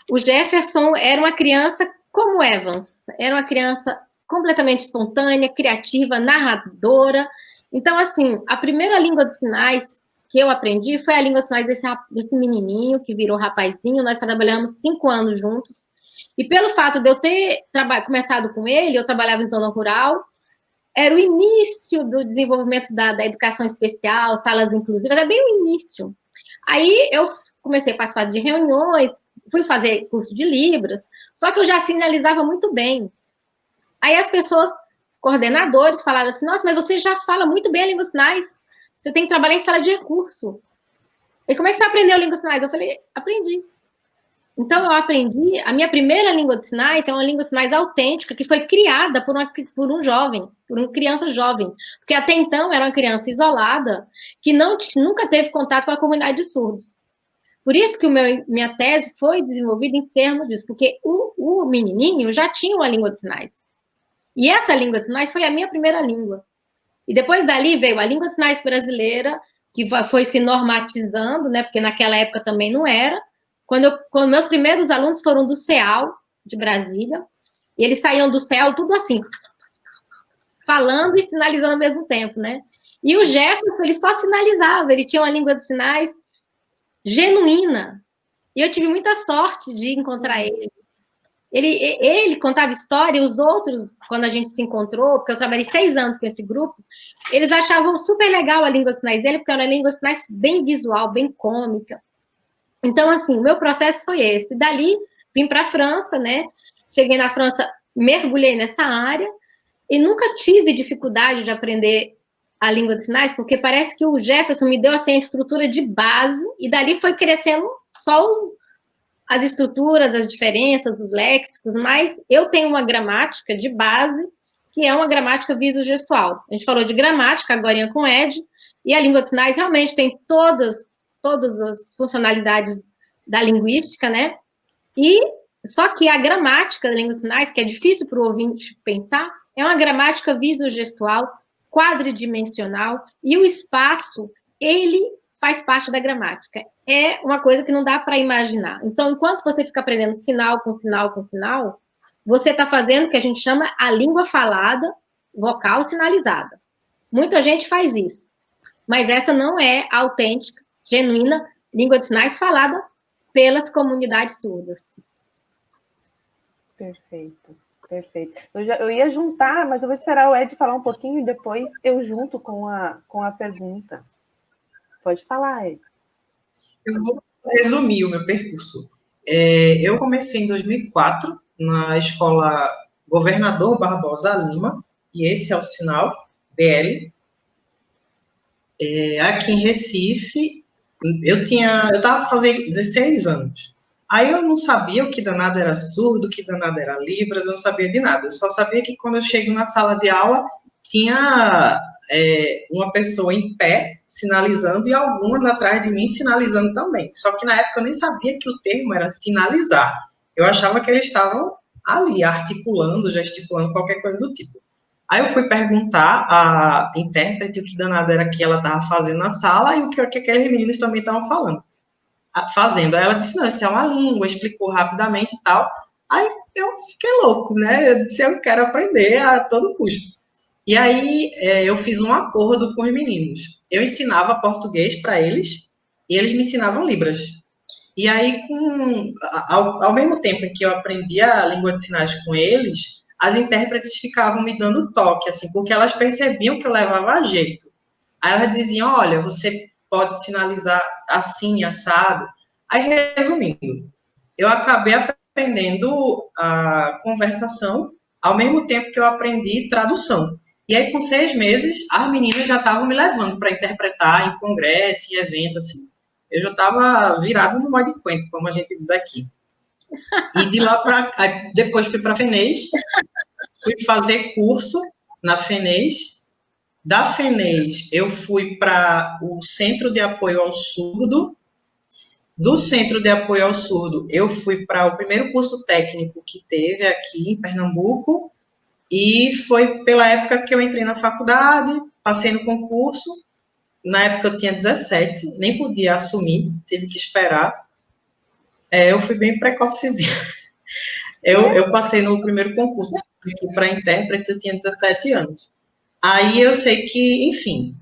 o Jefferson era uma criança como Evans, era uma criança completamente espontânea, criativa, narradora. Então, assim, a primeira língua de sinais que eu aprendi foi a língua de sinais desse menininho que virou rapazinho. Nós trabalhamos 5 anos juntos. E pelo fato de eu ter começado com ele, eu trabalhava em zona rural, era o início do desenvolvimento da educação especial, salas inclusivas, era bem o início. Aí eu comecei a participar de reuniões, fui fazer curso de Libras, só que eu já sinalizava muito bem. Aí as pessoas, coordenadores, falaram assim, nossa, mas você já fala muito bem a língua de sinais, você tem que trabalhar em sala de recurso. E como é que você aprendeu a língua de sinais? Eu falei, aprendi. Então, eu aprendi, a minha primeira língua de sinais é uma língua de sinais autêntica, que foi criada por um jovem, por uma criança jovem, porque até então era uma criança isolada, que nunca teve contato com a comunidade de surdos. Por isso que minha tese foi desenvolvida em termos disso, porque o menininho já tinha uma língua de sinais. E essa língua de sinais foi a minha primeira língua. E depois dali veio a língua de sinais brasileira, que foi se normatizando, né? Porque naquela época também não era. Quando meus primeiros alunos foram do CEAL, de Brasília, e eles saíam do CEAL tudo assim, falando e sinalizando ao mesmo tempo, né? E o Jefferson, ele só sinalizava, ele tinha uma língua de sinais genuína. E eu tive muita sorte de encontrar ele. Ele contava história, e os outros, quando a gente se encontrou, porque eu trabalhei 6 anos com esse grupo, eles achavam super legal a língua de sinais dele, porque era uma língua de sinais bem visual, bem cômica. Então, assim, o meu processo foi esse. Dali, vim para a França, né? Cheguei na França, mergulhei nessa área, e nunca tive dificuldade de aprender a língua de sinais, porque parece que o Jefferson me deu, assim, a estrutura de base, e dali foi crescendo só as estruturas, as diferenças, os léxicos, mas eu tenho uma gramática de base, que é uma gramática visogestual. A gente falou de gramática, agora com Ed, e a língua de sinais realmente tem todas as funcionalidades da linguística, né? E só que a gramática da língua de sinais, que é difícil para o ouvinte pensar, é uma gramática visogestual, quadridimensional, e o espaço, ele faz parte da gramática. É uma coisa que não dá para imaginar. Então, enquanto você fica aprendendo sinal com sinal com sinal, você está fazendo o que a gente chama a língua falada, vocal sinalizada. Muita gente faz isso, mas essa não é a autêntica, genuína língua de sinais falada pelas comunidades surdas. Perfeito, perfeito. Eu ia juntar, mas eu vou esperar o Ed falar um pouquinho e depois eu junto com a pergunta. Pode falar, Ed. Eu vou resumir o meu percurso. Eu comecei em 2004 na escola Governador Barbosa Lima, e esse é o sinal BL. Aqui em Recife, eu estava fazendo 16 anos. Aí eu não sabia o que danado era surdo, o que danado era Libras, eu não sabia de nada. Eu só sabia que quando eu chego na sala de aula, tinha uma pessoa em pé sinalizando e algumas atrás de mim sinalizando também. Só que na época eu nem sabia que o termo era sinalizar. Eu achava que eles estavam ali articulando, gesticulando, qualquer coisa do tipo. Aí eu fui perguntar à intérprete o que danado era que ela estava fazendo na sala e o que aqueles meninos também estavam fazendo. Aí ela disse, não, isso é uma língua, explicou rapidamente e tal. Aí eu fiquei louco, né? Eu disse, eu quero aprender a todo custo. E aí eu fiz um acordo com os meninos. Eu ensinava português para eles e eles me ensinavam Libras. E aí, ao mesmo tempo em que eu aprendia a língua de sinais com eles, as intérpretes ficavam me dando toque, assim, porque elas percebiam que eu levava a jeito. Aí elas diziam, olha, você pode sinalizar assim, assado. Aí, resumindo, eu acabei aprendendo a conversação ao mesmo tempo que eu aprendi tradução. E aí, com 6 meses, as meninas já estavam me levando para interpretar em congresso, em evento, assim. Eu já estava virado no modo de quento, como a gente diz aqui. E de lá para... Depois fui para a FENES, fui fazer curso na FENES. Da FENES, eu fui para o Centro de Apoio ao Surdo. Do Centro de Apoio ao Surdo, eu fui para o primeiro curso técnico que teve aqui em Pernambuco, e foi pela época que eu entrei na faculdade, passei no concurso. Na época eu tinha 17, nem podia assumir, tive que esperar. Eu fui bem precocezinha. Eu passei no primeiro concurso para intérprete, eu tinha 17 anos. Aí eu sei que, enfim,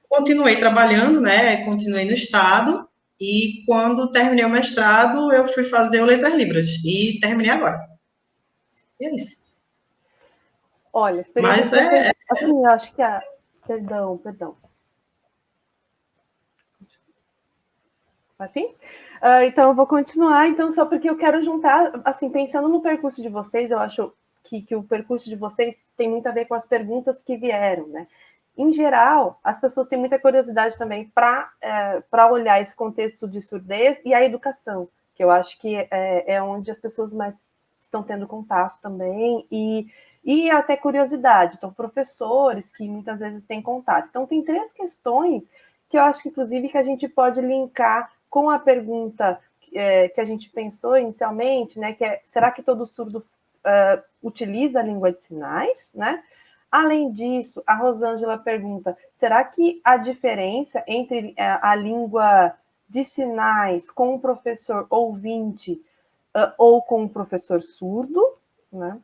continuei trabalhando, né? Continuei no estado, e quando terminei o mestrado, eu fui fazer o Letras Libras, e terminei agora. E é isso. Olha, experiência de vocês, assim, eu acho que Perdão. Assim? Então, eu vou continuar, então, só porque eu quero juntar, assim, pensando no percurso de vocês, eu acho que o percurso de vocês tem muito a ver com as perguntas que vieram, né? Em geral, as pessoas têm muita curiosidade também para olhar esse contexto de surdez e a educação, que eu acho que é onde as pessoas mais estão tendo contato também, e até curiosidade. Então, professores que muitas vezes têm contato. Então, tem 3 questões que eu acho que, inclusive, que a gente pode linkar com a pergunta que a gente pensou inicialmente, né, que é, será que todo surdo utiliza a língua de sinais, né? Além disso, a Rosângela pergunta, será que a diferença entre a língua de sinais com o professor ouvinte ou com o professor surdo, né?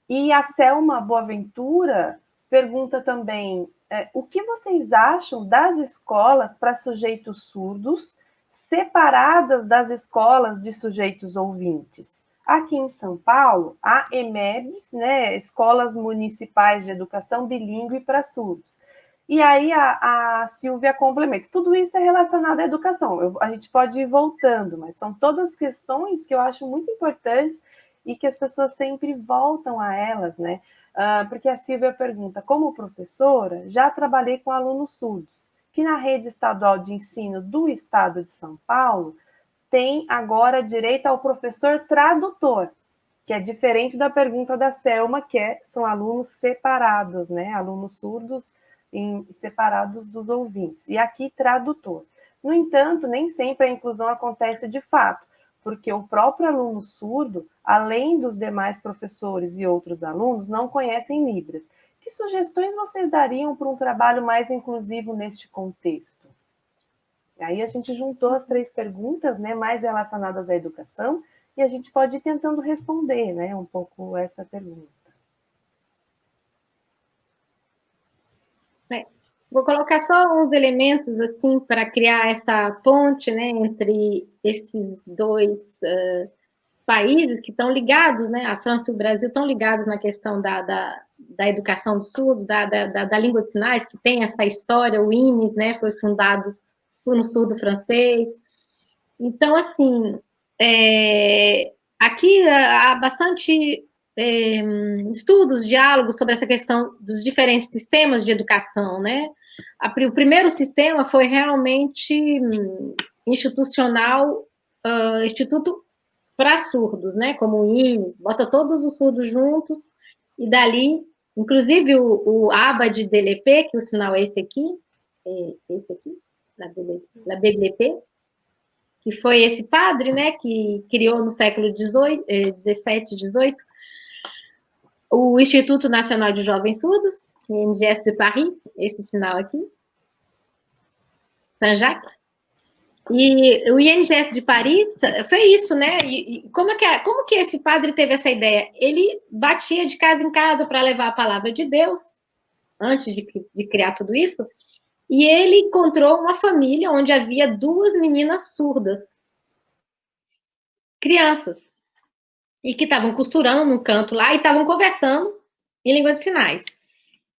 E a Selma Boaventura pergunta também, o que vocês acham das escolas para sujeitos surdos separadas das escolas de sujeitos ouvintes? Aqui em São Paulo, há EMEBs, né, Escolas Municipais de Educação Bilíngue para Surdos. E aí a Silvia complementa. Tudo isso é relacionado à educação. A gente pode ir voltando, mas são todas questões que eu acho muito importantes e que as pessoas sempre voltam a elas, né? Porque a Silvia pergunta, como professora, já trabalhei com alunos surdos, que na rede estadual de ensino do estado de São Paulo tem agora direito ao professor tradutor, que é diferente da pergunta da Selma, que são alunos separados, né? Alunos surdos separados dos ouvintes. E aqui, tradutor. No entanto, nem sempre a inclusão acontece de fato, porque o próprio aluno surdo, além dos demais professores e outros alunos, não conhecem Libras. Que sugestões vocês dariam para um trabalho mais inclusivo neste contexto? Aí a gente juntou as 3 perguntas, né, mais relacionadas à educação, e a gente pode ir tentando responder, né, um pouco essa pergunta. Vou colocar só uns elementos assim para criar essa ponte, né, entre esses 2 países que estão ligados, né, a França e o Brasil estão ligados na questão da educação do surdo, da língua de sinais, que tem essa história, o INES, né, foi fundado por um surdo francês. Então, assim, aqui há bastante estudos, diálogos sobre essa questão dos diferentes sistemas de educação, né? O primeiro sistema foi realmente institucional, Instituto para Surdos, né? Como o INES, bota todos os surdos juntos, e dali, inclusive o Abad DLP, que o sinal é esse aqui, na BDP, que foi esse padre, né, que criou no século XVII, XVII, XVIII, o Instituto Nacional de Jovens Surdos, INGS de Paris, esse sinal aqui, Saint-Jacques. E o INGS de Paris foi isso, né? E como que esse padre teve essa ideia? Ele batia de casa em casa para levar a palavra de Deus, antes de criar tudo isso, e ele encontrou uma família onde havia 2 meninas surdas, crianças, e que estavam costurando no canto lá e estavam conversando em língua de sinais.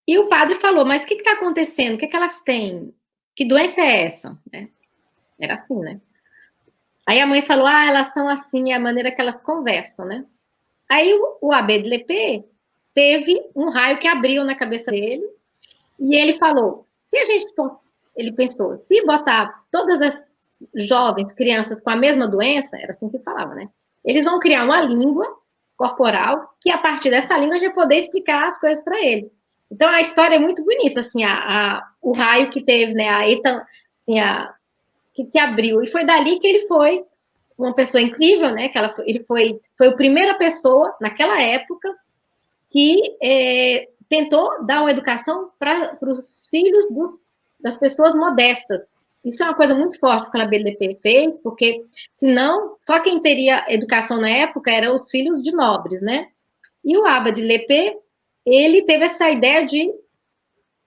E o padre falou, mas o que está acontecendo? O que elas têm? Que doença é essa? Era assim, né? Aí a mãe falou, elas são assim, é a maneira que elas conversam, né? Aí o Abbé de Lepé teve um raio que abriu na cabeça dele e ele falou, ele pensou, se botar todas as jovens, crianças com a mesma doença, era assim que falava, né? Eles vão criar uma língua corporal que a partir dessa língua a gente vai poder explicar as coisas para ele. Então a história é muito bonita, assim, o raio que teve, né? Que abriu, e foi dali que ele foi uma pessoa incrível, né? Que ele foi a primeira pessoa naquela época que tentou dar uma educação para os filhos das pessoas modestas. Isso é uma coisa muito forte que a BDP fez, porque senão só quem teria educação na época eram os filhos de nobres, né? E o Abba de Lepé, ele teve essa ideia de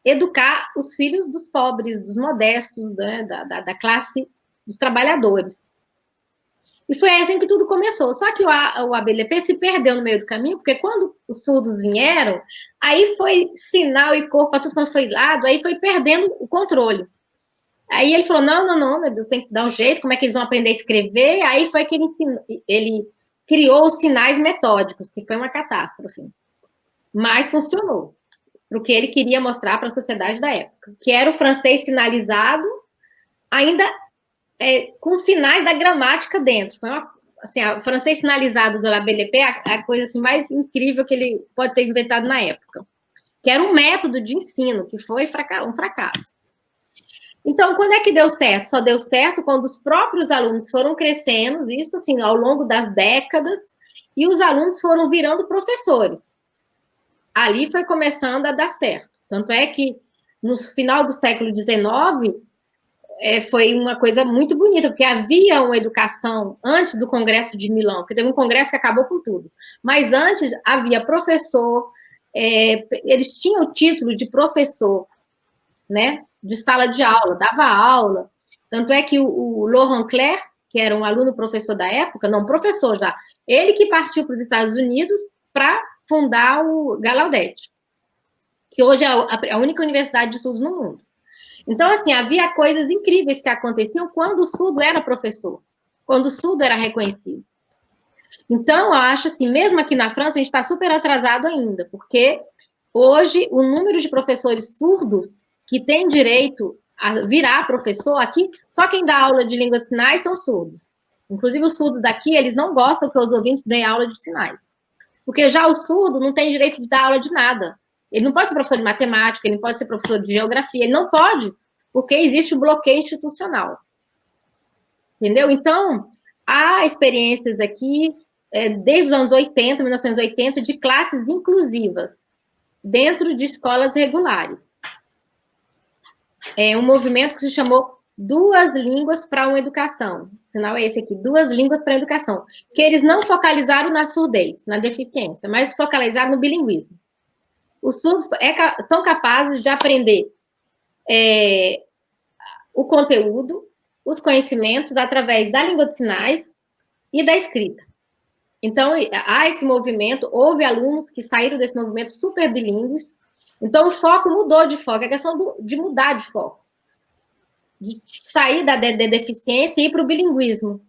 educar os filhos dos pobres, dos modestos, né, da classe dos trabalhadores. E foi assim que tudo começou. Só que o ABLP se perdeu no meio do caminho, porque quando os surdos vieram, aí foi sinal e cor para tudo quanto foi lado, aí foi perdendo o controle. Aí ele falou, não, meu Deus, tem que dar um jeito, como é que eles vão aprender a escrever? Aí foi que ele criou os sinais metódicos, que foi uma catástrofe. Mas funcionou, para o que ele queria mostrar para a sociedade da época, que era o francês sinalizado, ainda com sinais da gramática dentro. Foi assim, o francês sinalizado do La Belle Épée, a coisa assim, mais incrível que ele pode ter inventado na época. Que era um método de ensino, que foi um fracasso. Então, quando é que deu certo? Só deu certo quando os próprios alunos foram crescendo, isso assim, ao longo das décadas, e os alunos foram virando professores. Ali foi começando a dar certo. Tanto é que, no final do século XIX, foi uma coisa muito bonita, porque havia uma educação antes do Congresso de Milão, que teve um congresso que acabou com tudo. Mas antes havia professor, eles tinham o título de professor, né? De sala de aula, dava aula. Tanto é que o Laurent Clerc, que era um aluno professor da época, não, professor já, ele que partiu para os Estados Unidos para fundar o Gallaudet, que hoje é a única universidade de estudos no mundo. Então, assim, havia coisas incríveis que aconteciam quando o surdo era professor, quando o surdo era reconhecido. Então, eu acho assim, mesmo aqui na França, a gente está super atrasado ainda, porque hoje o número de professores surdos que tem direito a virar professor aqui, só quem dá aula de línguas de sinais são surdos. Inclusive, os surdos daqui, eles não gostam que os ouvintes deem aula de sinais. Porque já o surdo não tem direito de dar aula de nada. Ele não pode ser professor de matemática, ele não pode ser professor de geografia, ele não pode, porque existe o bloqueio institucional. Entendeu? Então, há experiências aqui, desde os anos 80, 1980, de classes inclusivas, dentro de escolas regulares. É um movimento que se chamou Duas Línguas para uma Educação. O sinal é esse aqui, Duas Línguas para a Educação. Que eles não focalizaram na surdez, na deficiência, mas focalizaram no bilinguismo. Os surdos são capazes de aprender o conteúdo, os conhecimentos, através da língua de sinais e da escrita. Então, há esse movimento, houve alunos que saíram desse movimento super bilíngues. Então, o foco mudou de foco, é questão de mudar de foco. De sair da deficiência e ir para o bilinguismo.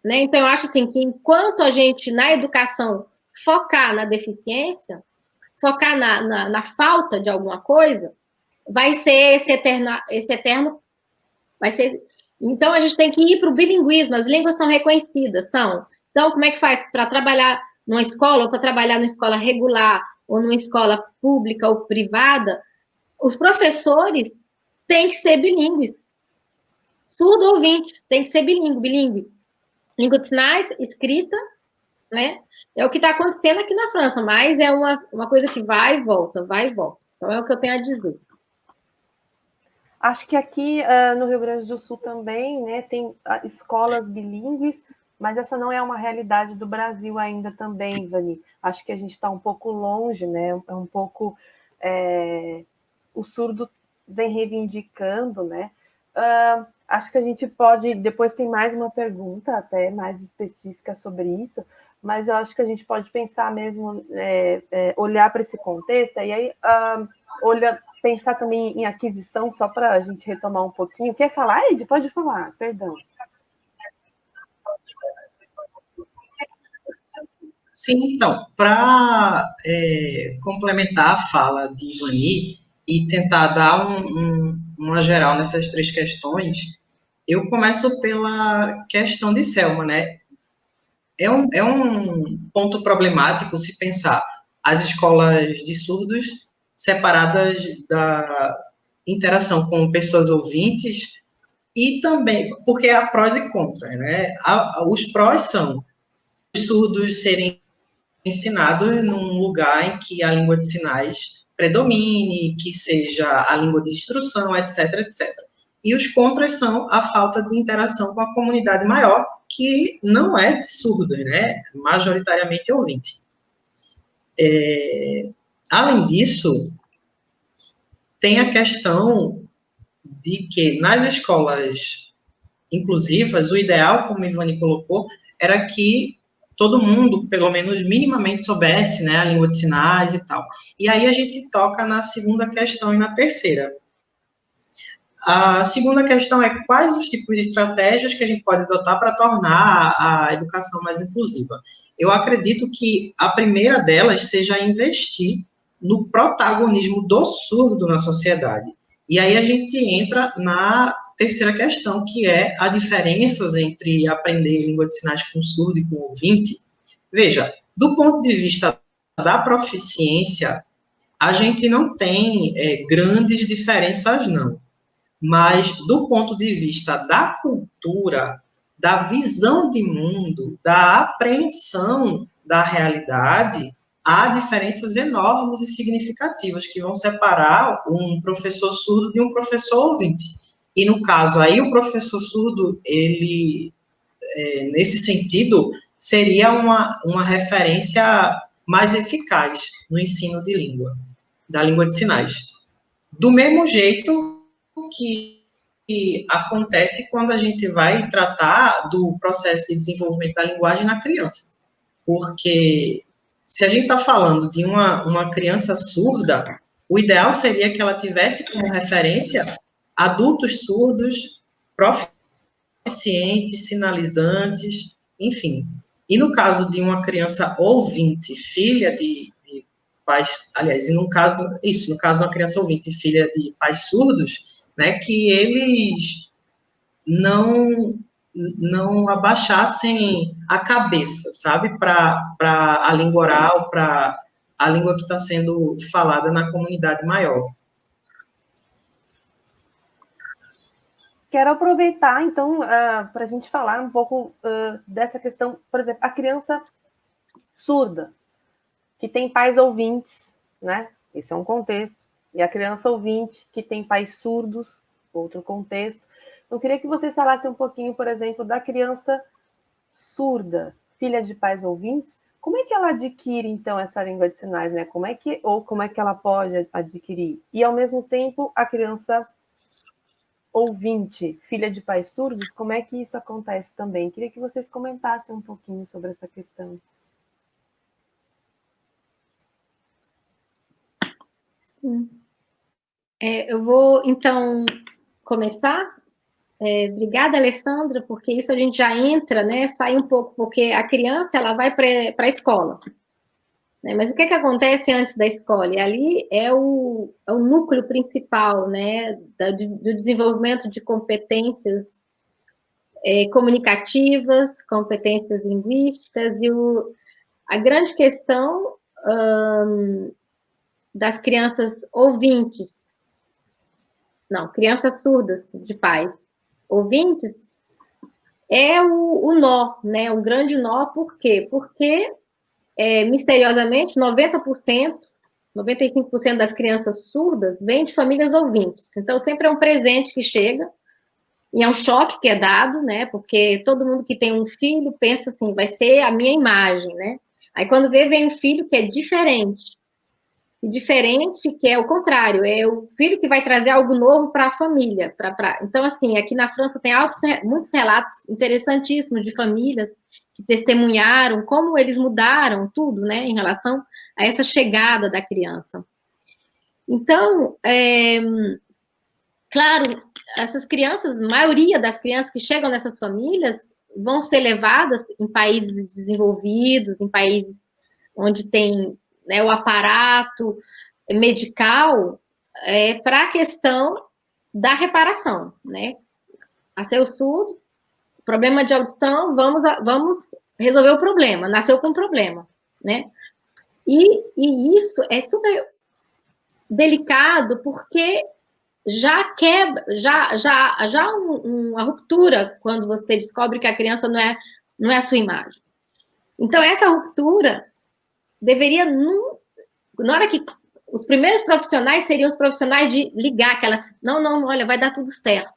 Né? Então, eu acho assim, que enquanto a gente, na educação, focar na deficiência, focar na falta de alguma coisa, vai ser esse eterno vai ser. Então, a gente tem que ir para o bilinguismo, as línguas são reconhecidas, são. Então, como é que faz para trabalhar numa escola, ou para trabalhar numa escola regular, ou numa escola pública ou privada, os professores têm que ser bilíngues. Surdo ouvinte, tem que ser bilíngue. Língua de sinais, escrita, né? É o que está acontecendo aqui na França, mas é uma coisa que vai e volta, vai e volta. Então, é o que eu tenho a dizer. Acho que aqui no Rio Grande do Sul também, né, tem escolas bilíngues, mas essa não é uma realidade do Brasil ainda também, Vani. Acho que a gente está um pouco longe, né? É um pouco... o surdo vem reivindicando, né? Acho que a gente pode... Depois tem mais uma pergunta, até mais específica sobre isso, mas eu acho que a gente pode pensar mesmo, olhar para esse contexto, e aí pensar também em aquisição, só para a gente retomar um pouquinho. Quer falar, Ed? Pode falar, perdão. Sim, então, para complementar a fala de Ivani e tentar dar uma geral nessas três questões, eu começo pela questão de Selma, né? É um ponto problemático se pensar as escolas de surdos separadas da interação com pessoas ouvintes e também, porque há prós e contras, né? Os prós são os surdos serem ensinados num lugar em que a língua de sinais predomine, que seja a língua de instrução, etc, etc. E os contras são a falta de interação com a comunidade maior, que não é de surdos, né? Majoritariamente ouvinte. Além disso, tem a questão de que nas escolas inclusivas, o ideal, como a Ivani colocou, era que todo mundo, pelo menos minimamente, soubesse, né, a língua de sinais e tal. E aí a gente toca na segunda questão e na terceira. A segunda questão é quais os tipos de estratégias que a gente pode adotar para tornar a educação mais inclusiva. Eu acredito que a primeira delas seja investir no protagonismo do surdo na sociedade. E aí a gente entra na terceira questão, que é a diferenças entre aprender língua de sinais com surdo e com ouvinte. Veja, do ponto de vista da proficiência, a gente não tem grandes diferenças, não. Mas, do ponto de vista da cultura, da visão de mundo, da apreensão da realidade, há diferenças enormes e significativas que vão separar um professor surdo de um professor ouvinte. E, no caso aí, o professor surdo, ele, nesse sentido, seria uma referência mais eficaz no ensino de língua, da língua de sinais. Do mesmo jeito que acontece quando a gente vai tratar do processo de desenvolvimento da linguagem na criança. Porque se a gente está falando de uma criança surda, o ideal seria que ela tivesse como referência adultos surdos, proficientes, sinalizantes, enfim. E no caso de uma criança ouvinte, filha de pais, aliás, no caso de uma criança ouvinte, filha de pais surdos, né, que eles não abaixassem a cabeça, sabe, para a língua oral, para a língua que está sendo falada na comunidade maior. Quero aproveitar, então, para a gente falar um pouco dessa questão, por exemplo, a criança surda, que tem pais ouvintes, né? Esse é um contexto. E a criança ouvinte, que tem pais surdos, outro contexto. Eu queria que vocês falassem um pouquinho, por exemplo, da criança surda, filha de pais ouvintes. Como é que ela adquire, então, essa língua de sinais, né? Como é que ela pode adquirir? E, ao mesmo tempo, a criança ouvinte, filha de pais surdos, como é que isso acontece também? Queria que vocês comentassem um pouquinho sobre essa questão. Eu vou, então, começar. Obrigada, Alessandra, porque isso a gente já entra, né? Sai um pouco, porque a criança ela vai para a escola. Né? Mas o que acontece antes da escola? E ali é o núcleo principal, né? Do desenvolvimento de competências comunicativas, competências linguísticas, e a grande questão das crianças ouvintes, não, crianças surdas de pais ouvintes, é o nó, né? Um grande nó, por quê? Porque, misteriosamente, 90%, 95% das crianças surdas vêm de famílias ouvintes. Então, sempre é um presente que chega, e é um choque que é dado, né? Porque todo mundo que tem um filho pensa assim, vai ser a minha imagem, né? Aí, quando vem um filho que é diferente, que é o contrário, é o filho que vai trazer algo novo para a família. Então, assim, aqui na França tem muitos relatos interessantíssimos de famílias que testemunharam como eles mudaram tudo, né, em relação a essa chegada da criança. Então, claro, essas crianças, a maioria das crianças que chegam nessas famílias vão ser levadas em países desenvolvidos, em países onde tem, né, o aparato medical para a questão da reparação, né? Nasceu surdo, problema de audição, vamos resolver o problema. Nasceu com um né? E isso é super delicado porque já quebra, já uma ruptura quando você descobre que a criança não é a sua imagem. Então, essa ruptura deveria, na hora que os primeiros profissionais seriam os profissionais de ligar aquelas, não, olha, vai dar tudo certo.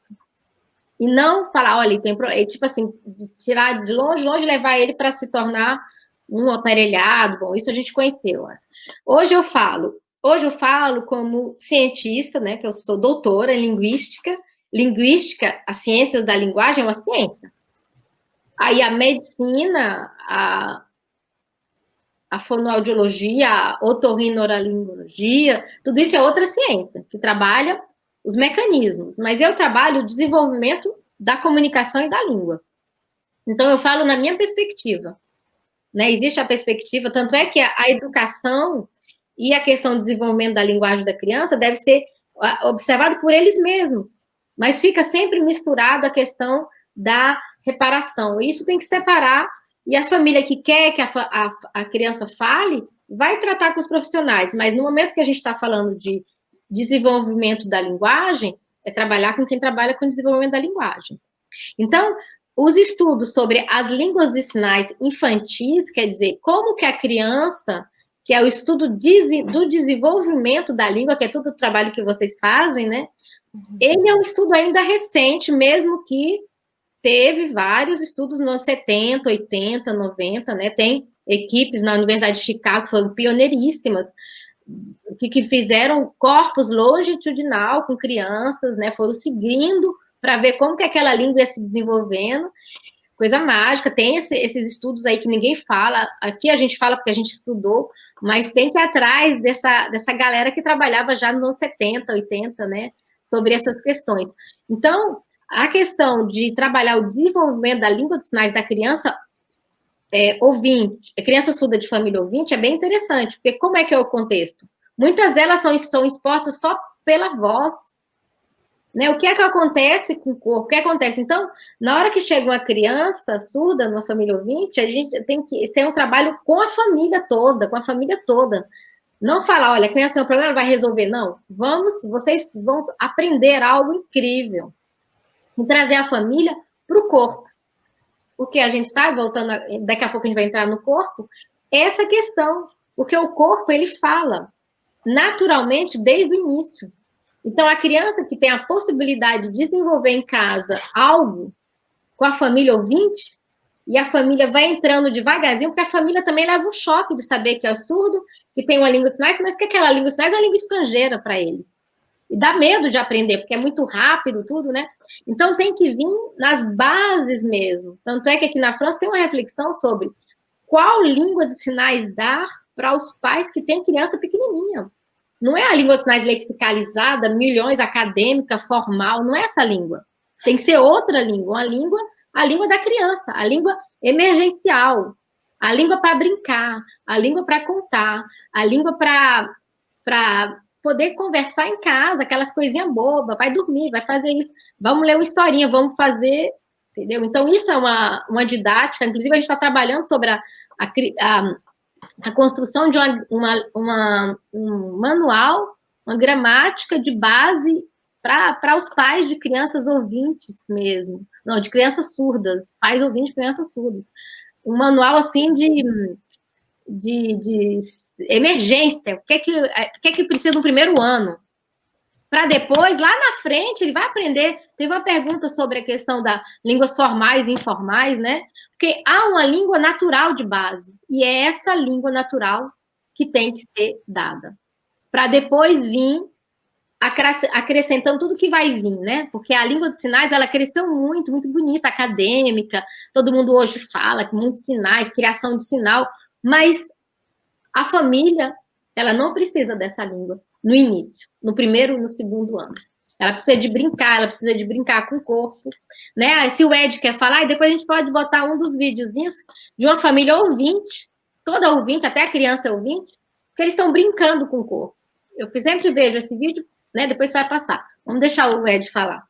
E não falar, olha, tipo assim, de tirar de longe, levar ele para se tornar um aparelhado. Bom, isso a gente conheceu. Hoje eu falo como cientista, né, que eu sou doutora em linguística. Linguística, as ciências da linguagem é uma ciência. Aí a medicina, a fonoaudiologia, a otorrinolaringologia, tudo isso é outra ciência, que trabalha os mecanismos. Mas eu trabalho o desenvolvimento da comunicação e da língua. Então, eu falo na minha perspectiva. Né? Existe a perspectiva, tanto é que a educação e a questão do desenvolvimento da linguagem da criança deve ser observado por eles mesmos. mas fica sempre misturado a questão da reparação. Isso tem que separar, e a família que quer que a criança fale, vai tratar com os profissionais, mas no momento que a gente está falando de desenvolvimento da linguagem, é trabalhar com quem trabalha com o desenvolvimento da linguagem. Então, os estudos sobre as línguas de sinais infantis, quer dizer, como que a criança, que é o estudo do desenvolvimento da língua, que é todo o trabalho que vocês fazem, né? Ele é um estudo ainda recente, mesmo que teve vários estudos nos anos 70, 80, 90, né? Tem equipes na Universidade de Chicago que foram pioneiríssimas, que fizeram corpus longitudinal com crianças, né? Foram seguindo para ver como que aquela língua ia se desenvolvendo. Coisa mágica, tem esses estudos aí que ninguém fala, aqui a gente fala porque a gente estudou, mas tem que ir atrás dessa galera que trabalhava já nos anos 70, 80, né? Sobre essas questões. Então, a questão de trabalhar o desenvolvimento da língua de sinais da criança ouvinte, criança surda de família ouvinte, é bem interessante, porque como é que é o contexto? Muitas delas estão expostas só pela voz, né? O que é que acontece com o corpo? O que acontece? Então, na hora que chega uma criança surda numa família ouvinte, a gente tem que ser um trabalho com a família toda, Não falar, olha, a criança tem um problema, vai resolver. Não, vocês vão aprender algo incrível. E trazer a família para o corpo. Porque a gente está voltando, daqui a pouco a gente vai entrar no corpo, essa questão, porque o corpo, ele fala naturalmente desde o início. Então, a criança que tem a possibilidade de desenvolver em casa algo com a família ouvinte, e a família vai entrando devagarzinho, porque a família também leva um choque de saber que é surdo, que tem uma língua de sinais, mas que aquela língua de sinais é uma língua estrangeira para eles. E dá medo de aprender, porque é muito rápido tudo, né? Então, tem que vir nas bases mesmo. Tanto é que aqui na França tem uma reflexão sobre qual língua de sinais dar para os pais que têm criança pequenininha. Não é a língua de sinais lexicalizada, milhões, acadêmica, formal, não é essa língua. Tem que ser outra língua, a língua da criança, a língua emergencial, a língua para brincar, a língua para contar, a língua para poder conversar em casa, aquelas coisinhas bobas, vai dormir, vai fazer isso, vamos ler uma historinha, vamos fazer, entendeu? Então, isso é uma didática, inclusive a gente está trabalhando sobre a construção de um manual, uma gramática de base para os pais de crianças ouvintes mesmo, não, de crianças surdas, pais ouvintes de crianças surdas. Um manual, assim, de emergência, o que é que precisa no primeiro ano, para depois, lá na frente, ele vai aprender. Teve uma pergunta sobre a questão das línguas formais e informais, né? Porque há uma língua natural de base, e é essa língua natural que tem que ser dada, para depois vir acrescentando tudo que vai vir, né? Porque a língua de sinais, ela cresceu muito, muito bonita, acadêmica, todo mundo hoje fala que muitos sinais, criação de sinal, mas a família, ela não precisa dessa língua no início, no primeiro e no segundo ano. Ela precisa de brincar com o corpo, né? Se o Ed quer falar, depois a gente pode botar um dos videozinhos de uma família ouvinte, toda ouvinte, até a criança ouvinte, que eles estão brincando com o corpo. Eu sempre vejo esse vídeo, né? Depois vai passar. Vamos deixar o Ed falar.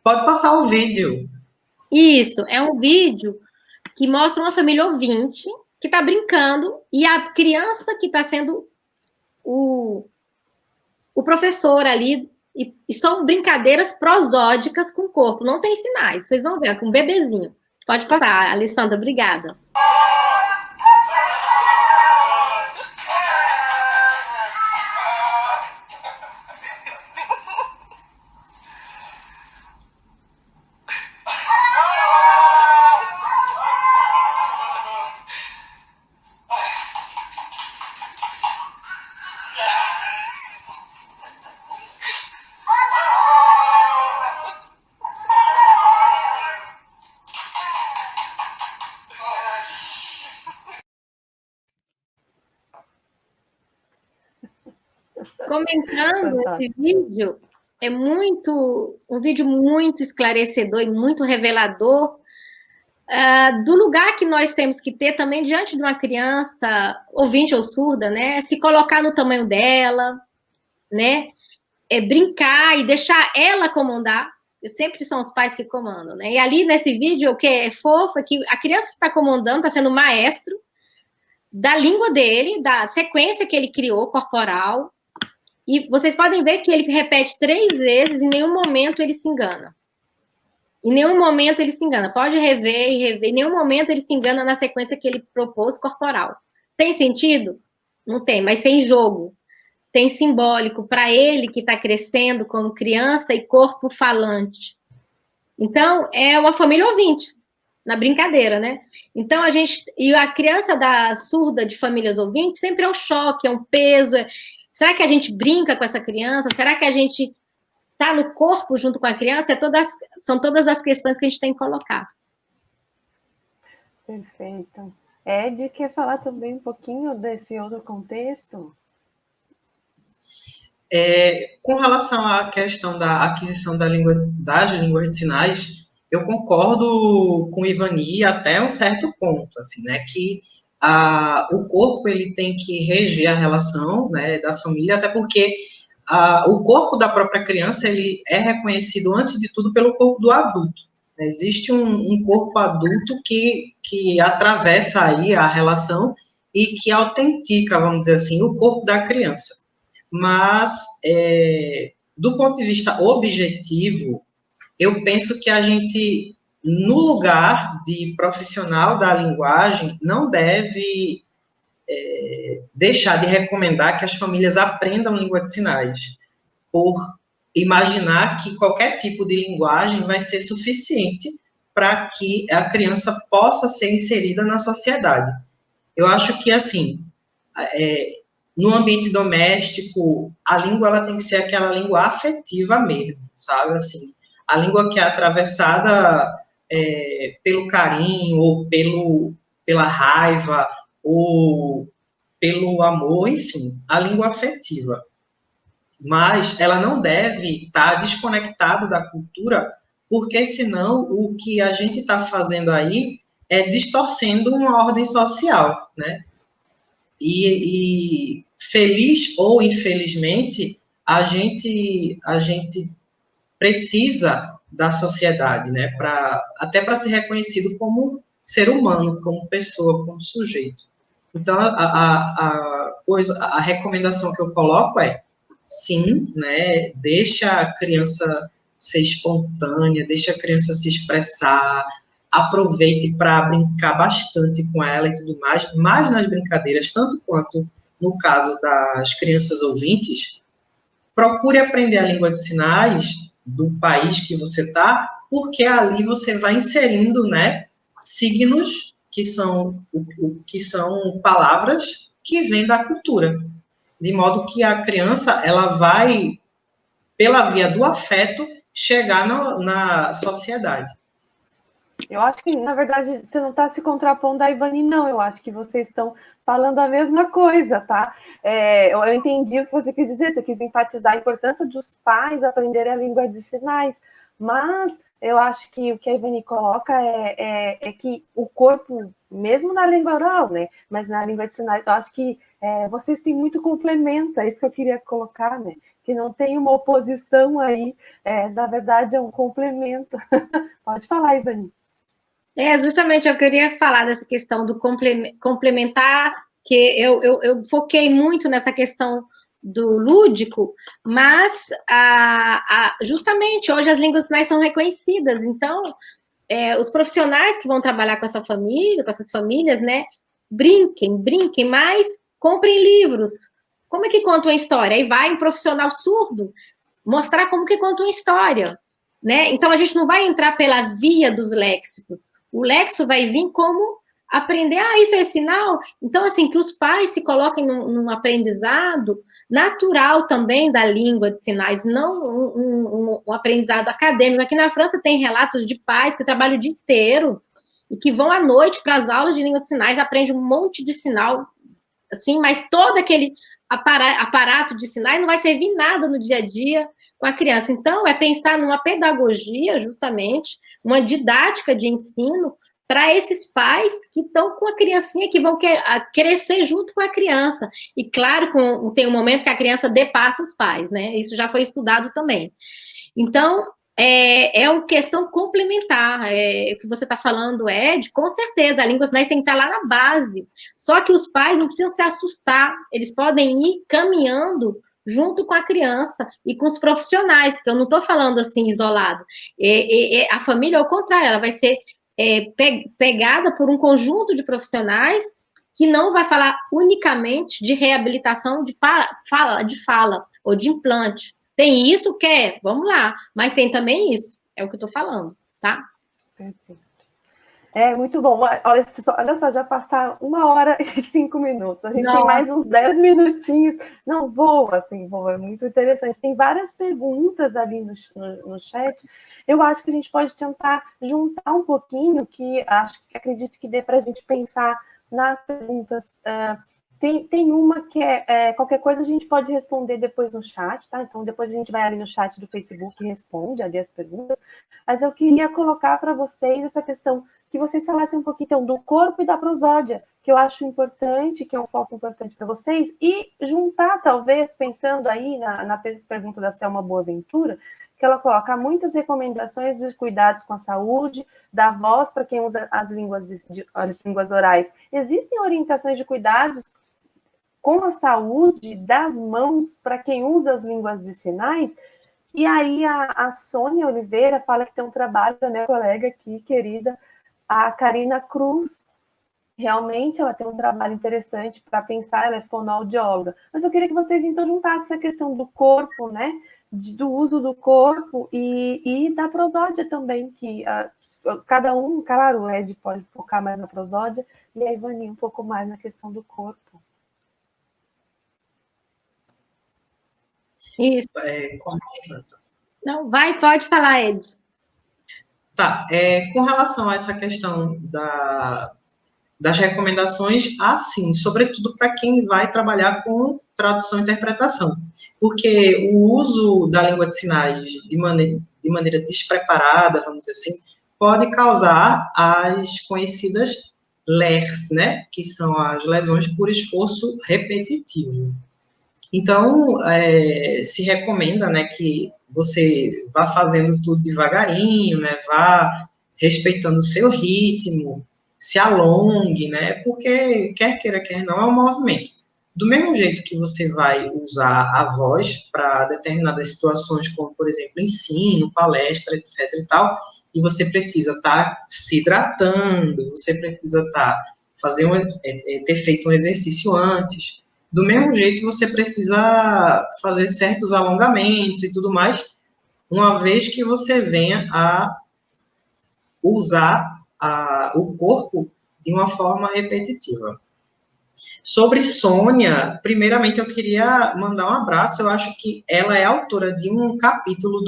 Pode passar o vídeo. Isso, é um vídeo que mostra uma família ouvinte que está brincando e a criança que está sendo o professor ali, e são brincadeiras prosódicas com o corpo, não tem sinais, vocês vão ver, com um bebezinho. Pode passar, Alessandra, obrigada. Comentando esse vídeo, é um vídeo muito esclarecedor e muito revelador do lugar que nós temos que ter também diante de uma criança ouvinte ou surda, né? Se colocar no tamanho dela, né? brincar e deixar ela comandar. Sempre são os pais que comandam, né? E ali nesse vídeo, o que é fofo é que a criança que está comandando está sendo o maestro da língua dele, da sequência que ele criou, corporal. E vocês podem ver que ele repete 3 vezes, em nenhum momento ele se engana. Em nenhum momento ele se engana. Pode rever e rever. Em nenhum momento ele se engana na sequência que ele propôs corporal. Tem sentido? Não tem, mas tem jogo. Tem simbólico para ele que está crescendo como criança e corpo falante. Então, é uma família ouvinte, na brincadeira, né? Então, e a criança da surda de famílias ouvintes sempre é um choque, é um peso. Será que a gente brinca com essa criança? Será que a gente está no corpo junto com a criança? São todas as questões que a gente tem que colocar. Perfeito. Ed, quer falar também um pouquinho desse outro contexto? Com relação à questão da aquisição das línguas de sinais, eu concordo com o Ivani até um certo ponto, assim, né, que o corpo ele tem que reger a relação, né, da família, até porque o corpo da própria criança ele é reconhecido antes de tudo pelo corpo do adulto. Existe um corpo adulto que atravessa aí a relação e que autentica, vamos dizer assim, o corpo da criança. Mas, do ponto de vista objetivo, eu penso que a gente, no lugar de profissional da linguagem, não deve deixar de recomendar que as famílias aprendam língua de sinais, por imaginar que qualquer tipo de linguagem vai ser suficiente para que a criança possa ser inserida na sociedade. Eu acho que, assim, no ambiente doméstico, a língua ela tem que ser aquela língua afetiva mesmo, sabe? Assim, a língua que é atravessada pelo carinho, ou pela raiva, ou pelo amor, enfim, a língua afetiva. Mas ela não deve estar desconectada da cultura, porque senão o que a gente está fazendo aí é distorcendo uma ordem social, né? E feliz ou infelizmente, a gente precisa da sociedade, né? Até para ser reconhecido como ser humano, como pessoa, como sujeito. Então, a recomendação que eu coloco é, sim, né? Deixa a criança ser espontânea, deixa a criança se expressar, aproveite para brincar bastante com ela e tudo mais, mas nas brincadeiras, tanto quanto no caso das crianças ouvintes, procure aprender a língua de sinais do país que você está, porque ali você vai inserindo, né, signos que são palavras que vêm da cultura, de modo que a criança ela vai, pela via do afeto, chegar na sociedade. Eu acho que, na verdade, você não está se contrapondo a Ivani, não. Eu acho que vocês estão falando a mesma coisa, tá? Eu entendi o que você quis dizer. Você quis enfatizar a importância dos pais aprenderem a língua de sinais. Mas eu acho que o que a Ivani coloca é que o corpo, mesmo na língua oral, né? Mas na língua de sinais, eu acho que vocês têm muito complemento. É isso que eu queria colocar, né? Que não tem uma oposição aí. Na verdade, é um complemento. Pode falar, Ivani. Justamente eu queria falar dessa questão do complementar, que eu foquei muito nessa questão do lúdico, mas justamente hoje as línguas sinais são reconhecidas, então os profissionais que vão trabalhar com essa família, com essas famílias, né, brinquem, mas comprem livros. Como é que conta uma história? Aí vai um profissional surdo mostrar como que conta uma história, né? Então a gente não vai entrar pela via dos léxicos. O léxico vai vir como aprender, isso é sinal. Então, assim, que os pais se coloquem num aprendizado natural também da língua de sinais, não um aprendizado acadêmico. Aqui na França tem relatos de pais que trabalham o dia inteiro e que vão à noite para as aulas de língua de sinais, aprendem um monte de sinal, assim, mas todo aquele aparato de sinais não vai servir nada no dia a dia com a criança. Então, é pensar numa pedagogia, justamente, uma didática de ensino para esses pais que estão com a criancinha, que vão crescer junto com a criança. E claro, tem um momento que a criança depassa os pais, né? Isso já foi estudado também. Então, é uma questão complementar. O que você está falando, Ed, com certeza, a língua dos sinais tem que estar lá na base. Só que os pais não precisam se assustar, eles podem ir caminhando junto com a criança e com os profissionais, que eu não estou falando assim isolado. A família, ao contrário, ela vai ser pegada por um conjunto de profissionais que não vai falar unicamente de reabilitação de fala ou de implante. Tem isso, quer? Vamos lá. Mas tem também isso. É o que eu estou falando, tá? Perfeito. Muito bom. Olha só, já passaram 1h e 5 minutos. A gente tem mais uns 10 minutinhos. Não, voa, assim, voa. É muito interessante. Tem várias perguntas ali no chat. Eu acho que a gente pode tentar juntar um pouquinho, que acredito que dê para a gente pensar nas perguntas. Tem uma que qualquer coisa a gente pode responder depois no chat, tá? Então, depois a gente vai ali no chat do Facebook e responde ali as perguntas. Mas eu queria colocar para vocês essa questão, que vocês falassem um pouquinho então, do corpo e da prosódia, que eu acho importante, que é um foco importante para vocês, e juntar, talvez, pensando aí na pergunta da Selma Boaventura, que ela coloca muitas recomendações de cuidados com a saúde, da voz para quem usa as línguas orais. Existem orientações de cuidados com a saúde das mãos para quem usa as línguas de sinais? E aí a Sônia Oliveira fala que tem um trabalho da minha colega aqui, querida, a Karina Cruz. Realmente ela tem um trabalho interessante para pensar, ela é fonoaudióloga. Mas eu queria que vocês então juntassem essa questão do corpo, né? Do uso do corpo e da prosódia também, que cada um, claro, o Ed pode focar mais na prosódia e a Ivani um pouco mais na questão do corpo. Isso. Não, pode falar, Ed. Tá, com relação a essa questão das recomendações, sim, sobretudo para quem vai trabalhar com tradução e interpretação, porque o uso da língua de sinais de maneira despreparada, vamos dizer assim, pode causar as conhecidas LERs, né, que são as lesões por esforço repetitivo. Então, se recomenda, né, que você vá fazendo tudo devagarinho, né, vá respeitando o seu ritmo, se alongue, né, porque quer queira, quer não, é um movimento. Do mesmo jeito que você vai usar a voz para determinadas situações, como, por exemplo, ensino, palestra, etc. e tal, e você precisa estar se hidratando, você precisa ter feito um exercício antes. Do mesmo jeito, você precisa fazer certos alongamentos e tudo mais, uma vez que você venha a usar o corpo de uma forma repetitiva. Sobre Sônia, primeiramente eu queria mandar um abraço. Eu acho que ela é autora de um capítulo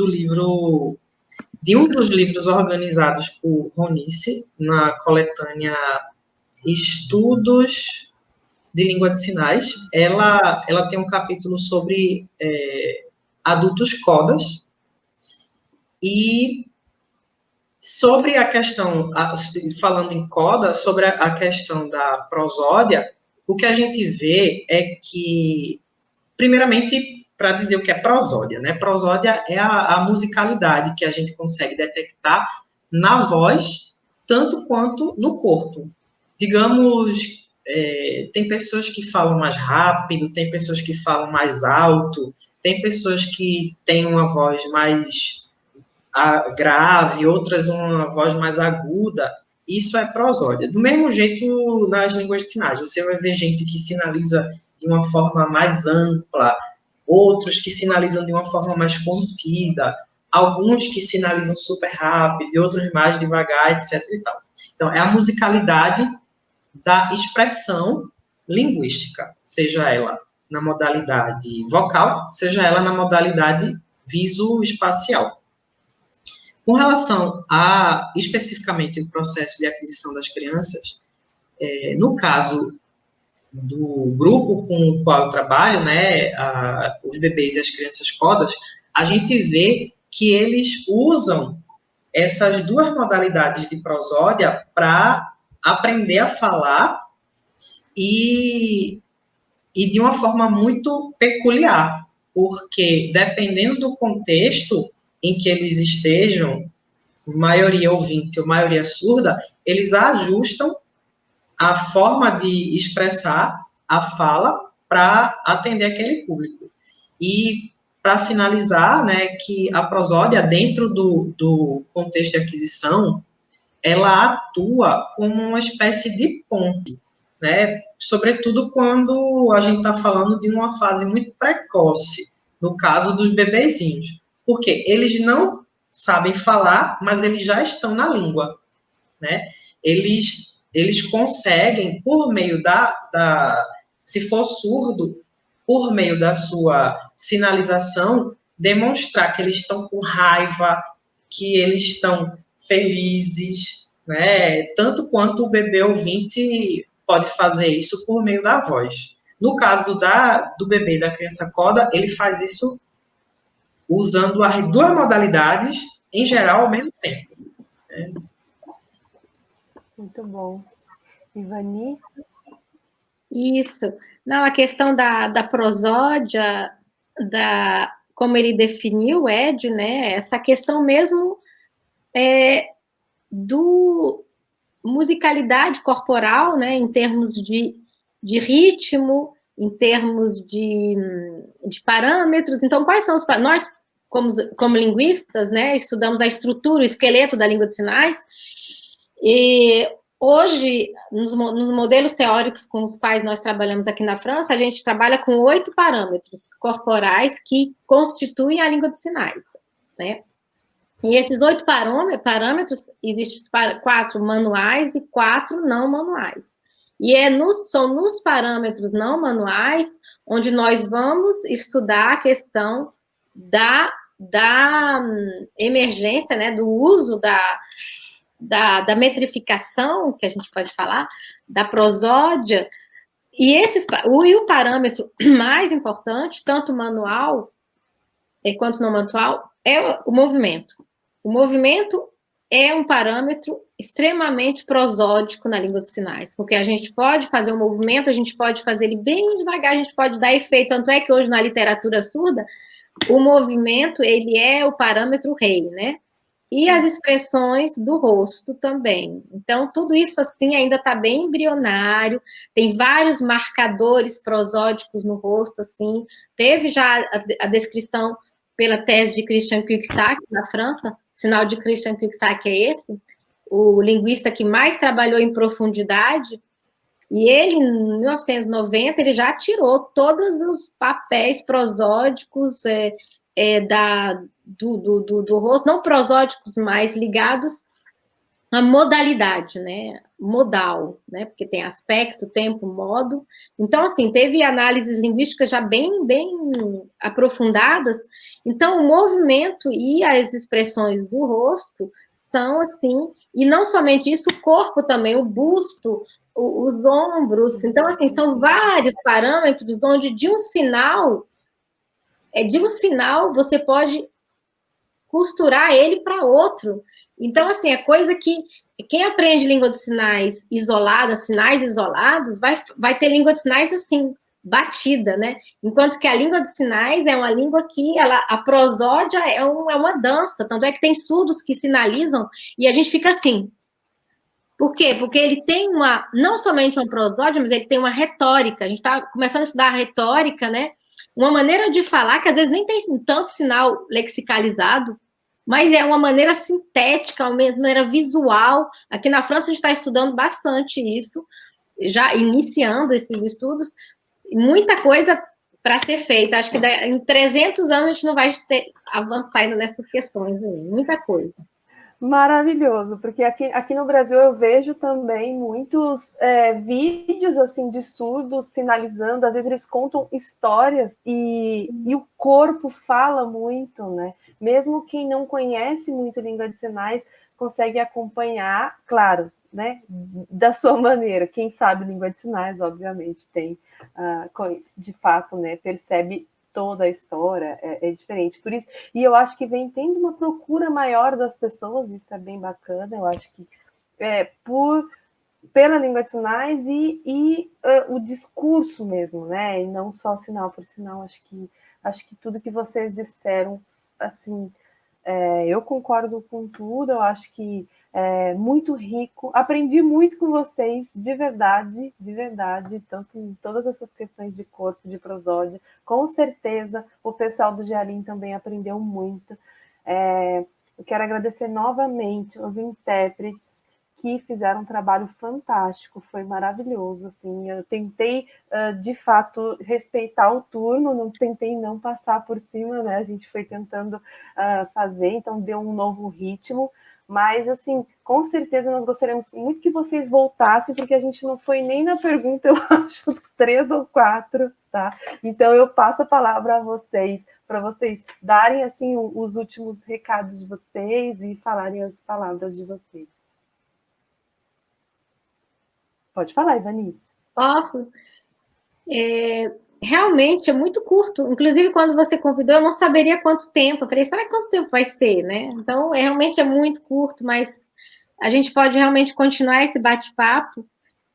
de um dos livros organizados por Ronice, na coletânea Estudos de Língua de Sinais. Ela tem um capítulo sobre adultos codas, e sobre a questão, falando em coda, sobre a questão da prosódia, o que a gente vê é que, primeiramente, para dizer o que é prosódia, né? Prosódia é a musicalidade que a gente consegue detectar na voz, tanto quanto no corpo. Digamos, tem pessoas que falam mais rápido, tem pessoas que falam mais alto, tem pessoas que têm uma voz mais grave, outras uma voz mais aguda. Isso é prosódia. Do mesmo jeito nas línguas de sinais, você vai ver gente que sinaliza de uma forma mais ampla, outros que sinalizam de uma forma mais contida, alguns que sinalizam super rápido, e outros mais devagar, etc. e tal. Então, é a musicalidade da expressão linguística, seja ela na modalidade vocal, seja ela na modalidade visoespacial. Com relação a, especificamente, o processo de aquisição das crianças, no caso do grupo com o qual eu trabalho, né, os bebês e as crianças codas, a gente vê que eles usam essas duas modalidades de prosódia para aprender a falar e de uma forma muito peculiar, porque dependendo do contexto em que eles estejam, maioria ouvinte ou maioria surda, eles ajustam a forma de expressar a fala para atender aquele público. E, para finalizar, né, que a prosódia, dentro do contexto de aquisição, ela atua como uma espécie de ponte, né, sobretudo quando a gente está falando de uma fase muito precoce, no caso dos bebezinhos, porque eles não sabem falar, mas eles já estão na língua, né? Eles conseguem, por meio se for surdo, por meio da sua sinalização, demonstrar que eles estão com raiva, que eles estão felizes, né? Tanto quanto o bebê ouvinte pode fazer isso por meio da voz. No caso do bebê e da criança coda, ele faz isso usando as duas modalidades, em geral, ao mesmo tempo. Né? Muito bom. Ivani? Isso. Não, a questão da prosódia, como ele definiu, Ed, né? Essa questão mesmo do musicalidade corporal, né? Em termos de ritmo, em termos de parâmetros. Então, quais são os nós, como linguistas, né? Estudamos a estrutura, o esqueleto da língua de sinais. E hoje, nos modelos teóricos com os quais nós trabalhamos aqui na França, a gente trabalha com 8 parâmetros corporais que constituem a língua de sinais, né? E esses 8 parâmetros, existem 4 manuais e 4 não manuais. E são nos parâmetros não manuais onde nós vamos estudar a questão da emergência, né, do uso da metrificação, que a gente pode falar, da prosódia, e o parâmetro mais importante, tanto manual quanto não manual, é o movimento. O movimento é um parâmetro extremamente prosódico na língua de sinais, porque a gente pode fazer um movimento, a gente pode fazer ele bem devagar, a gente pode dar efeito, tanto é que hoje na literatura surda, o movimento, ele é o parâmetro rei, né? E as expressões do rosto também. Então, tudo isso, assim, ainda está bem embrionário, tem vários marcadores prosódicos no rosto, assim, teve já a descrição pela tese de Christian Cuypsac, na França, o sinal de Christian Cuypsac é esse, o linguista que mais trabalhou em profundidade, e ele, em 1990, ele já tirou todos os papéis prosódicos do rosto, não prosódicos, mas ligados à modalidade, né? Modal, né? Porque tem aspecto, tempo, modo. Então, assim, teve análises linguísticas já bem aprofundadas. Então, o movimento e as expressões do rosto são assim, e não somente isso, o corpo também, o busto, os ombros. Então, assim, são vários parâmetros onde de um sinal você pode costurar ele para outro. Então, assim, é coisa que quem aprende língua de sinais isolada, sinais isolados, vai ter língua de sinais assim, batida, né? Enquanto que a língua de sinais é uma língua que a prosódia é uma dança, tanto é que tem surdos que sinalizam e a gente fica assim. Por quê? Porque ele tem não somente uma prosódia, mas ele tem uma retórica. A gente está começando a estudar a retórica, né? Uma maneira de falar que às vezes nem tem tanto sinal lexicalizado, mas é uma maneira sintética, uma maneira visual. Aqui na França a gente está estudando bastante isso, já iniciando esses estudos, muita coisa para ser feita. Acho que em 300 anos a gente não vai avançar ainda nessas questões, muita coisa. Maravilhoso, porque aqui no Brasil eu vejo também muitos vídeos assim de surdos sinalizando, às vezes eles contam histórias e o corpo fala muito, né? Mesmo quem não conhece muito língua de sinais consegue acompanhar, claro, né? Da sua maneira. Quem sabe língua de sinais, obviamente, tem de fato, né? Percebe toda a história é diferente. Por isso, e eu acho que vem tendo uma procura maior das pessoas, isso é bem bacana, eu acho que pela língua de sinais e o discurso mesmo, né? E não só sinal por sinal. Acho que tudo que vocês disseram, assim, eu concordo com tudo. Eu acho que é muito rico. Aprendi muito com vocês, de verdade, tanto em todas essas questões de corpo, de prosódia. Com certeza, o pessoal do Gealim também aprendeu muito. Eu quero agradecer novamente os intérpretes que fizeram um trabalho fantástico, foi maravilhoso, assim, eu tentei, de fato, respeitar o turno, não tentei não passar por cima, né, a gente foi tentando fazer, então deu um novo ritmo, mas, assim, com certeza nós gostaríamos muito que vocês voltassem, porque a gente não foi nem na pergunta, eu acho, 3 ou 4, tá? Então eu passo a palavra a vocês, para vocês darem, assim, os últimos recados de vocês e falarem as palavras de vocês. Pode falar, Ivani. Posso? Realmente é muito curto. Inclusive, quando você convidou, eu não saberia quanto tempo. Eu falei, será que quanto tempo vai ser, né? Então, realmente é muito curto, mas a gente pode realmente continuar esse bate-papo,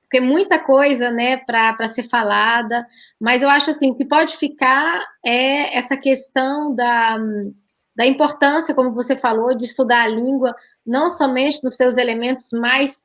porque muita coisa, né, para ser falada. Mas eu acho assim, o que pode ficar é essa questão da importância, como você falou, de estudar a língua, não somente nos seus elementos mais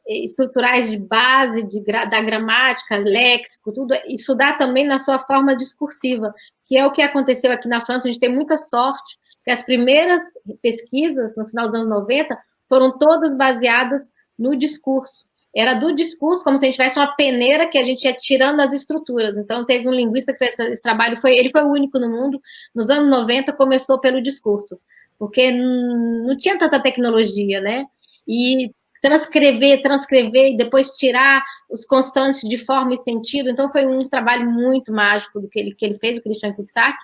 estruturais de base, da gramática, léxico, tudo, estudar também na sua forma discursiva, que é o que aconteceu aqui na França. A gente tem muita sorte, que as primeiras pesquisas, no final dos anos 90, foram todas baseadas no discurso. Era do discurso, como se a gente tivesse uma peneira que a gente ia tirando as estruturas. Então, teve um linguista que fez esse trabalho, ele foi o único no mundo, nos anos 90, começou pelo discurso, porque não tinha tanta tecnologia, né? E transcrever e depois tirar os constantes de forma e sentido. Então, foi um trabalho muito mágico do que ele fez, o Christian Cuxac.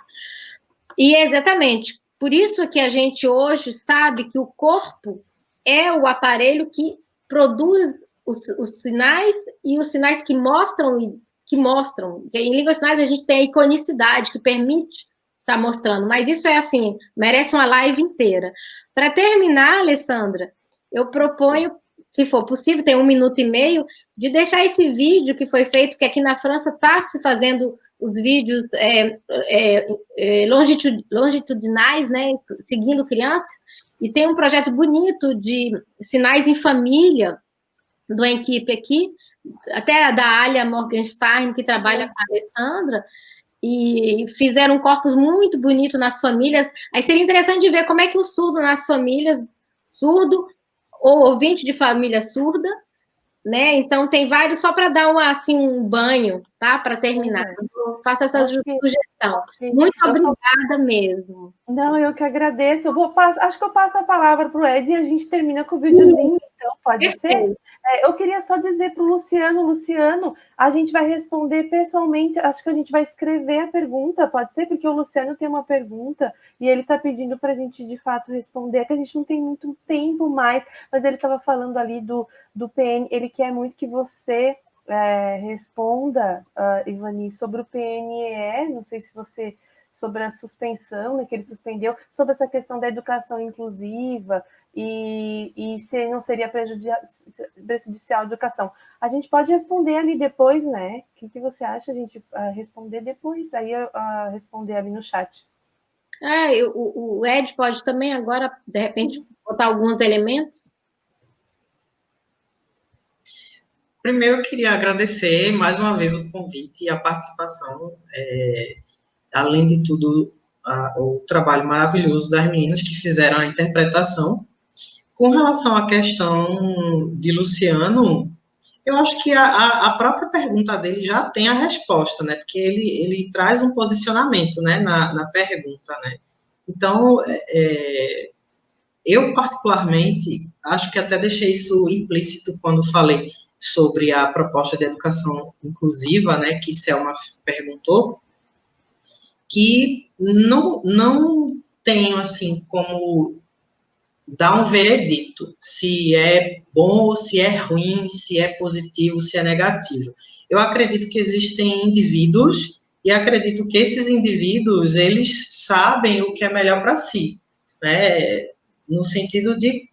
E é exatamente por isso que a gente hoje sabe que o corpo é o aparelho que produz os sinais e os sinais que mostram. Em línguas de sinais a gente tem a iconicidade que permite estar mostrando, mas isso é assim, merece uma live inteira. Para terminar, Alessandra, eu proponho, se for possível, tem 1 minuto e meio, de deixar esse vídeo que foi feito, que aqui na França está se fazendo os vídeos longitudinais, né, seguindo criança, e tem um projeto bonito de sinais em família, do equipe aqui, até da Alia Morgenstern, que trabalha com a Alessandra, e fizeram um corpus muito bonito nas famílias. Aí seria interessante de ver como é que o surdo nas famílias, surdo ou ouvinte de família surda, né? Então tem vários, só para dar um banho, tá? Para terminar. Eu faço essa sugestão. Muito obrigada mesmo. Não, eu que agradeço. Acho que eu passo a palavra para o Ed e a gente termina com o videozinho, então pode ser? Eu queria só dizer para o Luciano, a gente vai responder pessoalmente, acho que a gente vai escrever a pergunta, pode ser? Porque o Luciano tem uma pergunta e ele está pedindo para a gente, de fato, responder, que a gente não tem muito tempo mais, mas ele estava falando ali do PN, ele quer muito que você responda, Ivani, sobre o PNE, não sei se você... sobre a suspensão, né, que ele suspendeu, sobre essa questão da educação inclusiva e se não seria prejudicial à educação. A gente pode responder ali depois, né? O que você acha? A gente responder depois, aí responder ali no chat. O Ed pode também agora, de repente, botar alguns elementos? Primeiro, eu queria agradecer mais uma vez o convite e a participação. Além de tudo, o trabalho maravilhoso das meninas que fizeram a interpretação. Com relação à questão de Luciano, eu acho que a própria pergunta dele já tem a resposta, né? Porque ele traz um posicionamento, né, na pergunta, né? Então, eu particularmente acho que até deixei isso implícito quando falei sobre a proposta de educação inclusiva, né, que Selma perguntou, que não tenho, assim, como dar um veredito, se é bom ou se é ruim, se é positivo, se é negativo. Eu acredito que existem indivíduos e acredito que esses indivíduos, eles sabem o que é melhor para si, né? No sentido de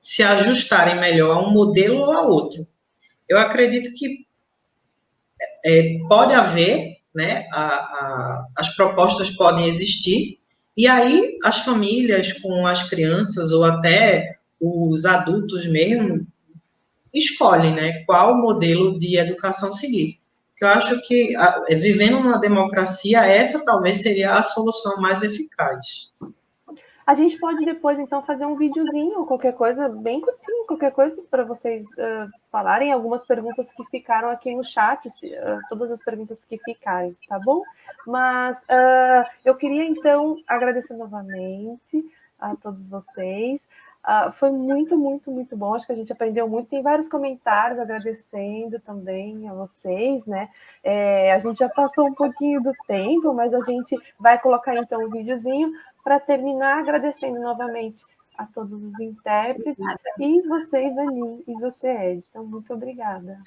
se ajustarem melhor a um modelo ou a outro. Eu acredito que pode haver, né, as propostas podem existir, e aí as famílias com as crianças, ou até os adultos mesmo, escolhem, né, qual modelo de educação seguir. Eu acho que, vivendo numa democracia, essa talvez seria a solução mais eficaz. A gente pode depois, então, fazer um videozinho ou qualquer coisa, bem curtinho, qualquer coisa, para vocês falarem algumas perguntas que ficaram aqui no chat, todas as perguntas que ficarem, tá bom? Mas eu queria, então, agradecer novamente a todos vocês. Foi muito, muito, muito bom. Acho que a gente aprendeu muito. Tem vários comentários agradecendo também a vocês, né? A gente já passou um pouquinho do tempo, mas a gente vai colocar, então, um videozinho para terminar agradecendo novamente a todos os intérpretes e você, Ivani, e você, Ed. Então, muito obrigada.